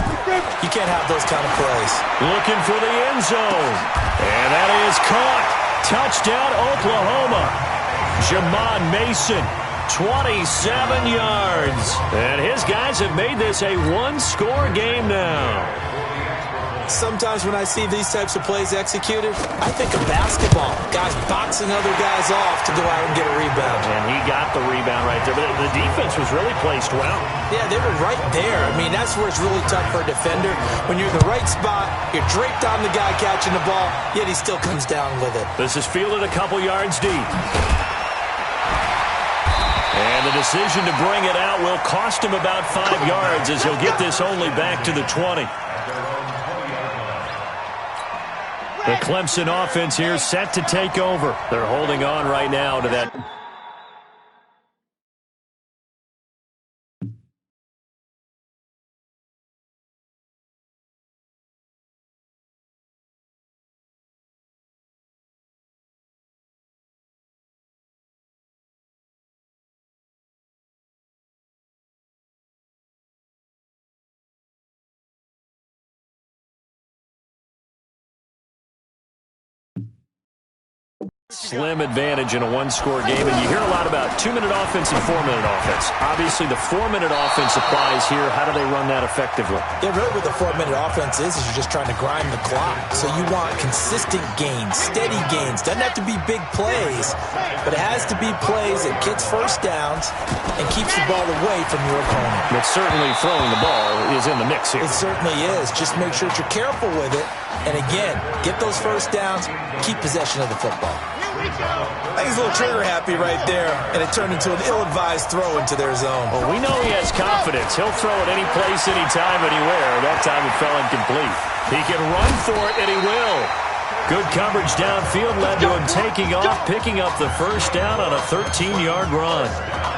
you can't have those kind of plays. Looking for the end zone. And that is caught. Touchdown, Oklahoma. Jamon Mason, 27 yards. And his guys have made this a 1-score game now. Sometimes when I see these types of plays executed, I think of basketball. Guys boxing other guys off to go out and get a rebound. And he got the rebound right there. But the defense was really placed well. Yeah, they were right there. I mean, that's where it's really tough for a defender. When you're in the right spot, you're draped on the guy catching the ball, yet he still comes down with it. This is fielded a couple yards deep. And the decision to bring it out will cost him about 5 yards as he'll get this only back to the 20. The Clemson offense here set to take over. They're holding on right now to that. Slim advantage in a 1-score game, and you hear a lot about 2-minute offense and 4-minute offense. Obviously, the 4-minute offense applies here. How do they run that effectively? Yeah, really what the 4-minute offense is you're just trying to grind the clock. So you want consistent gains, steady gains. Doesn't have to be big plays, but it has to be plays that gets first downs and keeps the ball away from your opponent. But certainly throwing the ball is in the mix here. It certainly is. Just make sure that you're careful with it. And again, get those first downs, keep possession of the football. I think he's a little trigger happy right there, and it turned into an ill-advised throw into their zone. Well, we know he has confidence. He'll throw it any place, anytime, anywhere. That time it fell incomplete. He can run for it, and he will. Good coverage downfield led to him taking off, picking up the first down on a 13-yard run.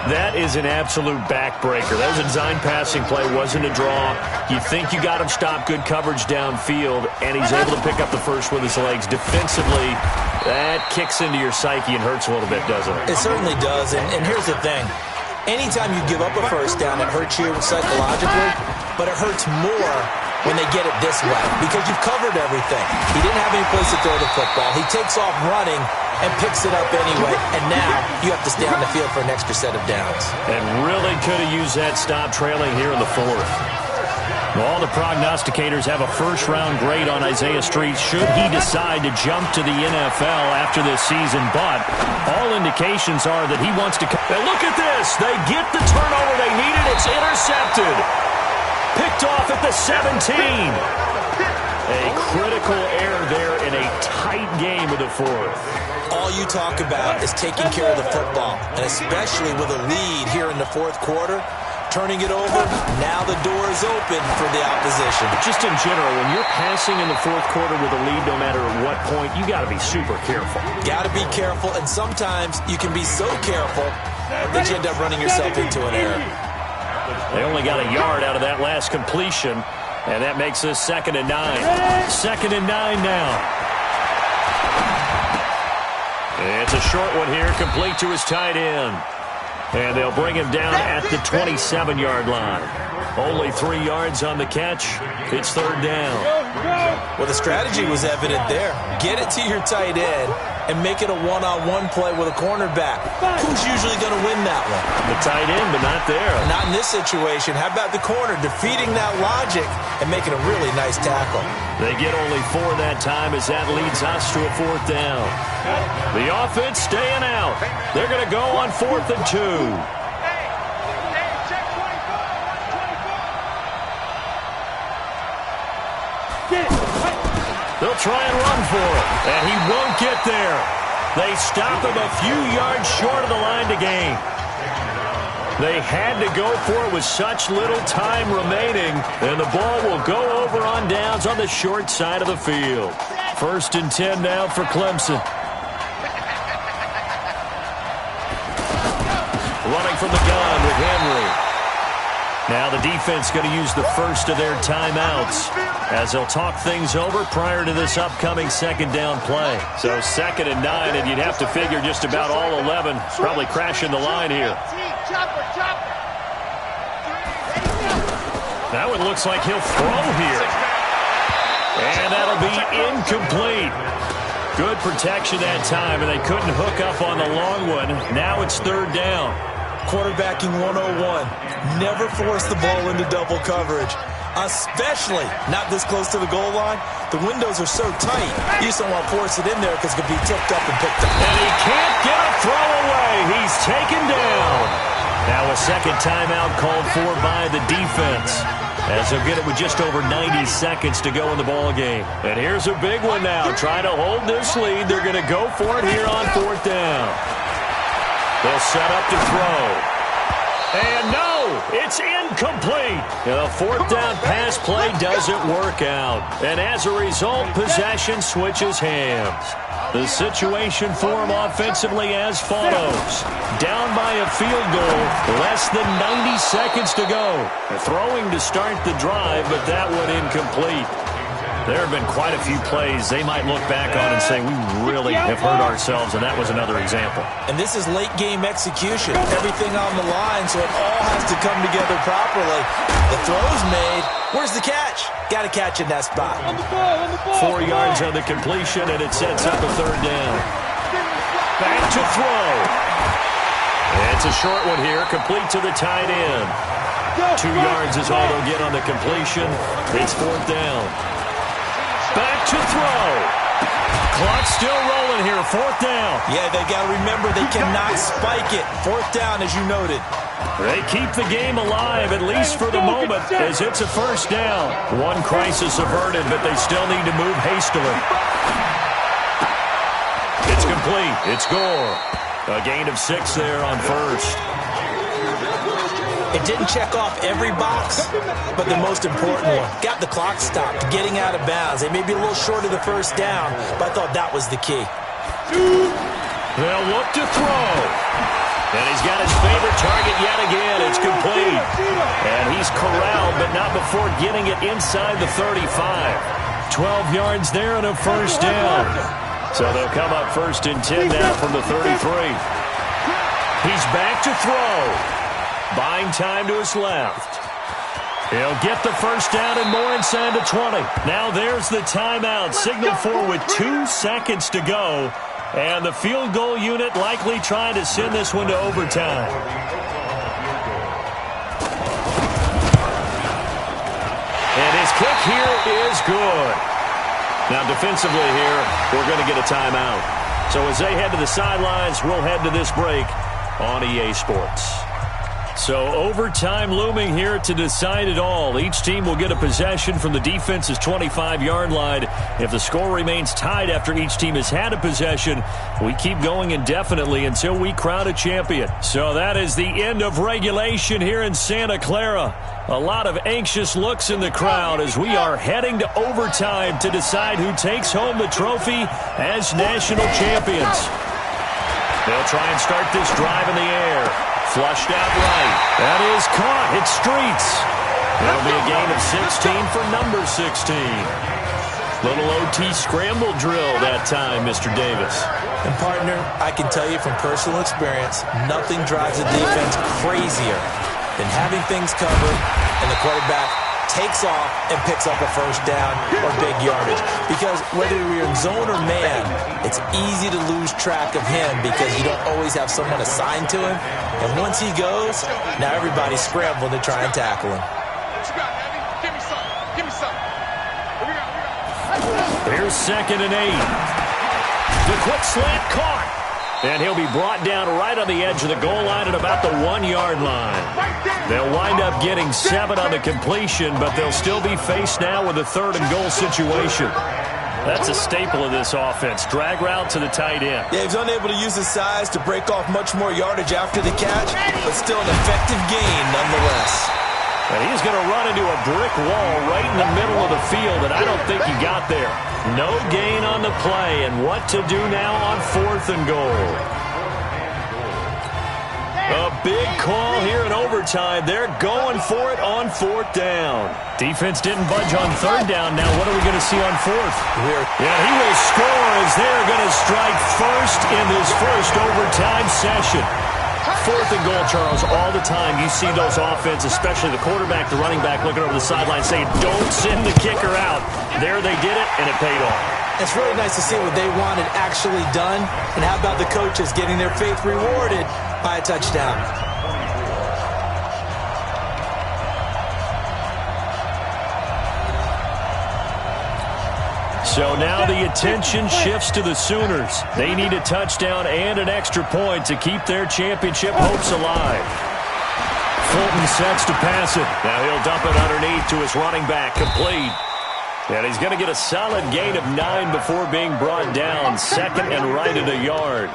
That is an absolute backbreaker. That was a design passing play, wasn't a draw. You think you got him stopped, good coverage downfield, and he's able to pick up the first with his legs. Defensively, that kicks into your psyche and hurts a little bit, doesn't it? It certainly does, and here's the thing. Anytime you give up a first down, it hurts you psychologically, but it hurts more when they get it this way because you've covered everything. He didn't have any place to throw the football. He takes off running and picks it up anyway, and now you have to stay on the field for an extra set of downs. And really could have used that stop trailing here in the fourth. Well, all the prognosticators have a first-round grade on Isaiah Street should he decide to jump to the NFL after this season, but all indications are that he wants to come. And look at this. They get the turnover they needed. It's intercepted. Picked off at the 17. A critical error there in a tight game of the fourth. All you talk about is taking care of the football, and especially with a lead here in the fourth quarter, turning it over, now the door is open for the opposition. Just in general, when you're passing in the fourth quarter with a lead, no matter at what point, you got to be super careful. Got to be careful, and sometimes you can be so careful that you end up running yourself into an error. They only got a yard out of that last completion, and that makes this 2nd and 9. 2nd and 9 now. It's a short one here, complete to his tight end. And they'll bring him down at the 27-yard line. Only 3 yards on the catch. It's 3rd down. Well, the strategy was evident there. Get it to your tight end and make it a one-on-one play with a cornerback. Who's usually going to win that one? The tight end, but not there. Not in this situation. How about the corner defeating that logic and making a really nice tackle? They get only 4 that time as that leads us to a 4th down. The offense staying out. They're going to go on 4th and 2. They'll try and run for it, and he won't get there. They stop him a few yards short of the line to gain. They had to go for it with such little time remaining, and the ball will go over on downs on the short side of the field. 1st and 10 now for Clemson. Running from the gun with Henry. Now the defense going to use the first of their timeouts as they'll talk things over prior to this upcoming 2nd down play. So 2nd and 9, and you'd have to figure just about all 11 probably crashing the line here. That one looks like he'll throw here. And that'll be incomplete. Good protection that time, and they couldn't hook up on the long one. Now it's 3rd down. Quarterbacking 101. Never force the ball into double coverage, especially not this close to the goal line. The windows are so tight, you just don't want to force it in there because it could be tipped up and picked up. And he can't get a throw away. He's taken down. Now a 2nd timeout called for by the defense, as they'll get it with just over 90 seconds to go in the ball game. And here's a big one now. Trying to hold this lead. They're going to go for it here on 4th down. They'll set up to throw. And no, it's incomplete. The 4th down pass play doesn't work out. And as a result, possession switches hands. The situation for him offensively as follows. Down by a field goal, less than 90 seconds to go. Throwing to start the drive, but that one incomplete. There have been quite a few plays they might look back on and say, we really have hurt ourselves, and that was another example. And this is late-game execution. Everything on the line, so it all has to come together properly. The throw's made. Where's the catch? Got to catch in that spot. 4 yards on the completion, and it sets up a 3rd down. Back to throw. It's a short one here, complete to the tight end. 2 yards is all they'll get on the completion. It's 4th down. Back to throw. Clock still rolling here. 4th down. Yeah, they got to remember they cannot spike it. 4th down, as you noted. They keep the game alive, at least for the moment, as it's a 1st down. One crisis averted, but they still need to move hastily. It's complete. It's Gore. A gain of 6 there on 1st. It didn't check off every box, but the most important one. Got the clock stopped, getting out of bounds. They may be a little short of the 1st down, but I thought that was the key. They'll look to throw. And he's got his favorite target yet again. It's complete. And he's corralled, but not before getting it inside the 35. 12 yards there and a first down. So they'll come up 1st and 10 now from the 33. He's back to throw. Buying time to his left. He'll get the first down and more inside the 20. Now there's the timeout. Signal for with 2 seconds to go. And the field goal unit likely trying to send this one to overtime. And his kick here is good. Now defensively here, we're going to get a timeout. So as they head to the sidelines, we'll head to this break on EA Sports. So overtime looming here to decide it all. Each team will get a possession from the defense's 25-yard line. If the score remains tied after each team has had a possession, we keep going indefinitely until we crown a champion. So that is the end of regulation here in Santa Clara. A lot of anxious looks in the crowd as we are heading to overtime to decide who takes home the trophy as national champions. They'll try and start this drive in the air. Flushed out right. That is caught. Hit streets. It'll be a gain of 16 for number 16. Little OT scramble drill that time, Mr. Davis. And, partner, I can tell you from personal experience, nothing drives a defense crazier than having things covered and the quarterback takes off and picks up a first down or big yardage. Because whether you're in zone or man, it's easy to lose track of him because you don't always have someone assigned to him. And once he goes, now everybody's scrambling to try and tackle him. Give me some. Give me some. Here's 2nd and 8. The quick slant caught. And he'll be brought down right on the edge of the goal line at about the 1-yard line. They'll wind up getting 7 on the completion, but they'll still be faced now with a 3rd and goal situation. That's a staple of this offense. Drag route to the tight end. Yeah, he's unable to use his size to break off much more yardage after the catch, but still an effective gain nonetheless. And he's going to run into a brick wall right in the middle of the field, and I don't think he got there. No gain on the play, and what to do now on 4th and goal. A big call here in overtime. They're going for it on 4th down. Defense didn't budge on 3rd down. Now what are we going to see on 4th? Yeah, he will score as they're going to strike first in this first overtime session. 4th and goal, Charles, all the time you see those offenses, especially the quarterback, the running back, looking over the sideline saying, don't send the kicker out. There they did it, and it paid off. It's really nice to see what they wanted actually done. And how about the coaches getting their faith rewarded by a touchdown? So now the attention shifts to the Sooners. They need a touchdown and an extra point to keep their championship hopes alive. Fulton sets to pass it. Now he'll dump it underneath to his running back, complete. And he's going to get a solid gain of 9 before being brought down. 2nd and right at a yard.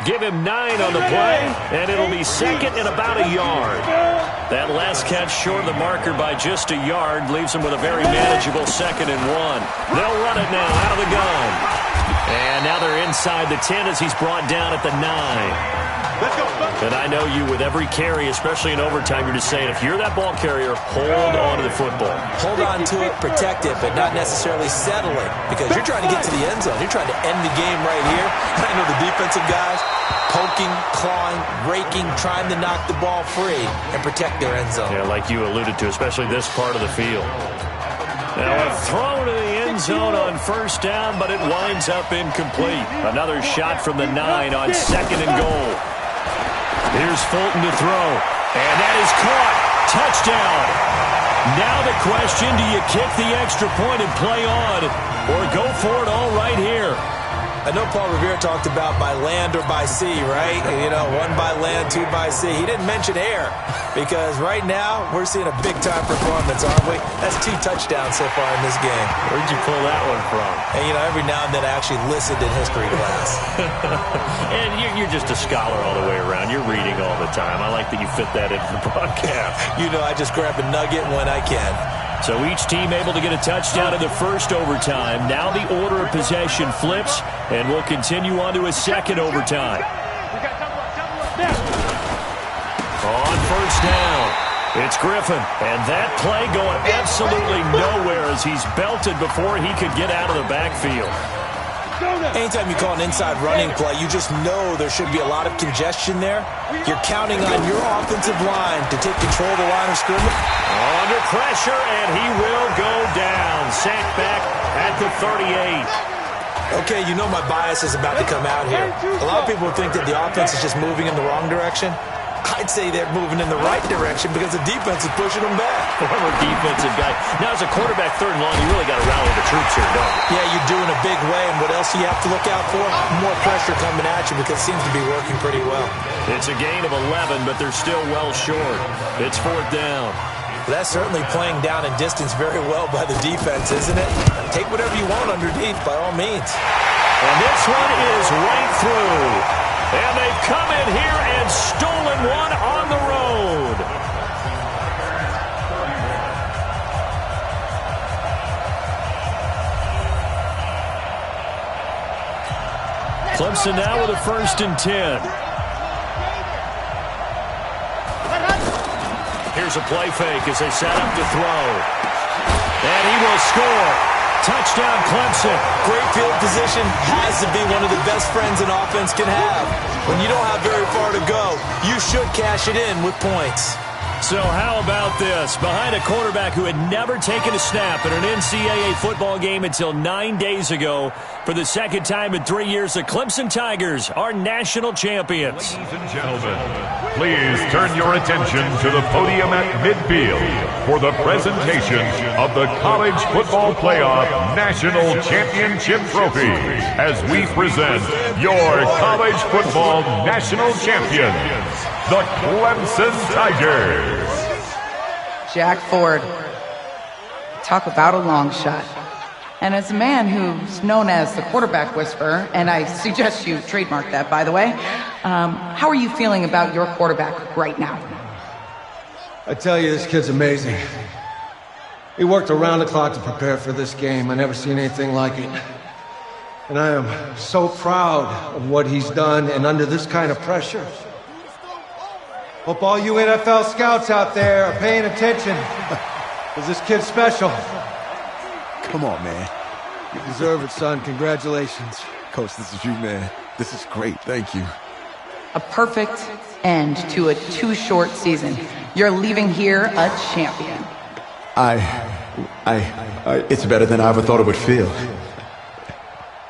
Give him 9 on the play, and it'll be 2nd and about a yard. That last catch short of the marker by just a yard leaves him with a very manageable 2nd and 1. They'll run it now out of the gun. And now they're inside the 10 as he's brought down at the 9. And I know you, with every carry, especially in overtime, you're just saying, if you're that ball carrier, hold on to the football. Hold on to it, protect it, but not necessarily settle it, because you're trying to get to the end zone. You're trying to end the game right here. I know the defensive guys poking, clawing, raking, trying to knock the ball free and protect their end zone. Yeah, like you alluded to, especially this part of the field. Now a throw to the end zone on 1st down, but it winds up incomplete. Another shot from the 9 on 2nd and goal. Here's Fulton to throw, and that is caught. Touchdown. Now the question, do you kick the extra point and play on, or go for it all right here? I know Paul Revere talked about by land or by sea, right? You know, 1 by land, 2 by sea. He didn't mention air, because right now we're seeing a big-time performance, aren't we? That's 2 touchdowns so far in this game. Where'd you pull that one from? And, you know, every now and then I actually listened in history class. And you're just a scholar all the way around. You're reading all the time. I like that you fit that into the broadcast. You know, I just grab a nugget when I can. So each team able to get a touchdown in the first overtime. Now the order of possession flips, and we'll continue on to a second overtime. On first down, it's Griffin. And that play going absolutely nowhere as he's belted before he could get out of the backfield. Anytime you call an inside running play, you just know there should be a lot of congestion there. You're counting on your offensive line to take control of the line of scrimmage. Under pressure, and he will go down. Sacked back at the 38. Okay, you know my bias is about to come out here. A lot of people think that the offense is just moving in the wrong direction. I'd say they're moving in the right direction because the defense is pushing them back. Former defensive guy. Now, as a quarterback, 3rd and long, you really got to rally the troops here, don't you? Yeah, you do in a big way, and what else do you have to look out for? More pressure coming at you because it seems to be working pretty well. It's a gain of 11, but they're still well short. It's 4th down. That's certainly playing down in distance very well by the defense, isn't it? Take whatever you want underneath, by all means. And this one is right through. And they've come in here and stolen one on the road. Clemson now with a 1st and 10. Here's a play fake as they set up to throw. And he will score. Touchdown, Clemson. Great field position has to be one of the best friends an offense can have. When you don't have very far to go, you should cash it in with points. So how about this? Behind a quarterback who had never taken a snap in an NCAA football game until 9 days ago, for the 2nd time in 3 years, the Clemson Tigers are national champions. Ladies and gentlemen, please turn your attention to the podium at midfield for the presentation of the College Football Playoff National Championship Trophy as we present your college football national champions, the Clemson Tigers. Jack Ford. Talk about a long shot. And as a man who's known as the quarterback whisperer, and I suggest you trademark that, by the way, how are you feeling about your quarterback right now? I tell you, this kid's amazing. He worked around the clock to prepare for this game. I never seen anything like it. And I am so proud of what he's done, and under this kind of pressure. Hope all you NFL scouts out there are paying attention, because this kid's special. Come on, man. You deserve it, son. Congratulations. Coach, this is you, man. This is great. Thank you. A perfect end to a too short season. You're leaving here a champion. It's better than I ever thought it would feel.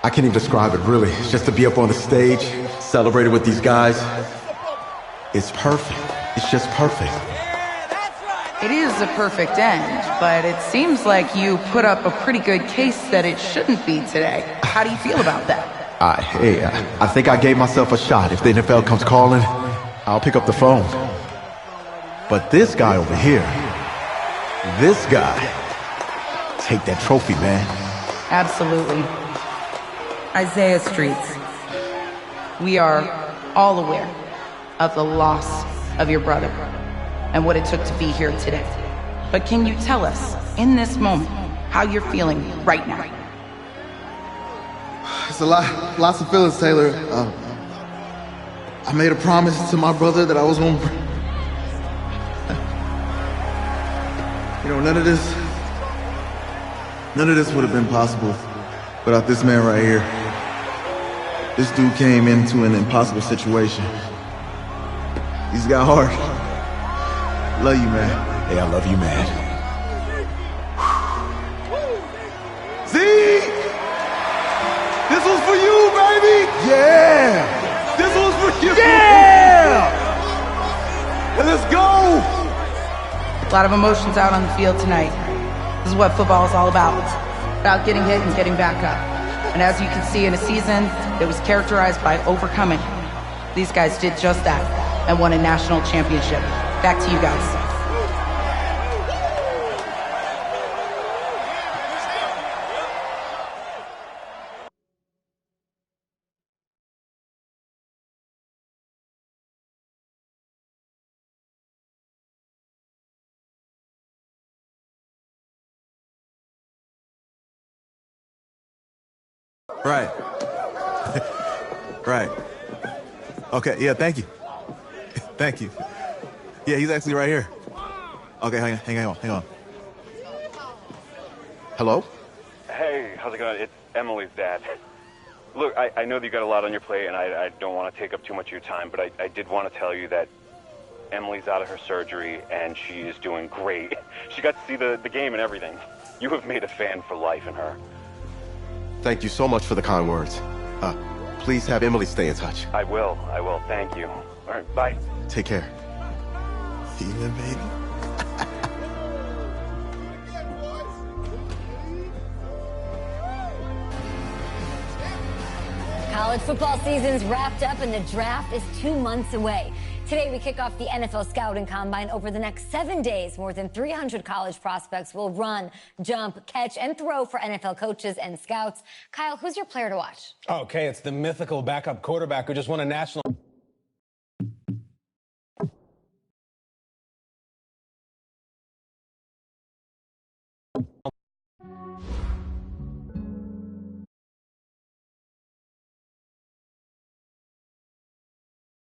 I can't even describe it, really. It's just to be up on the stage, celebrating with these guys. It's perfect. It's just perfect. It is a perfect end, but it seems like you put up a pretty good case that it shouldn't be today. How do you feel about that? I think I gave myself a shot. If the NFL comes calling, I'll pick up the phone. But this guy over here, this guy, take that trophy, man. Absolutely. Isaiah Streets, we are all aware of the loss of your brother and what it took to be here today. But can you tell us, in this moment, how you're feeling right now? It's lots of feelings, Taylor. I made a promise to my brother that I was going to... none of this would have been possible without this man right here. This dude came into an impossible situation. He's got heart. Love you, man. Hey, I love you, man. See? This was for you, baby! Yeah! This was for you! Yeah! And let's go! A lot of emotions out on the field tonight. This is what football is all about. It's about getting hit and getting back up. And as you can see, in a season that was characterized by overcoming, these guys did just that and won a national championship. Back to you guys. Right. Right. Okay, yeah, thank you. Thank you. Yeah, he's actually right here. Okay, hang on. Hello? Hey, how's it going? It's Emily's dad. Look, I know that you got a lot on your plate, and I don't want to take up too much of your time, but I did want to tell you that Emily's out of her surgery, and she is doing great. She got to see the game and everything. You have made a fan for life in her. Thank you so much for the kind words. Please have Emily stay in touch. I will. Thank you. All right, bye. Take care. Yeah, baby. College football season's wrapped up and the draft is 2 months away. Today, we kick off the NFL Scouting Combine. Over the next 7 days, more than 300 college prospects will run, jump, catch, and throw for NFL coaches and scouts. Kyle, who's your player to watch? Okay, it's the mythical backup quarterback who just won a national...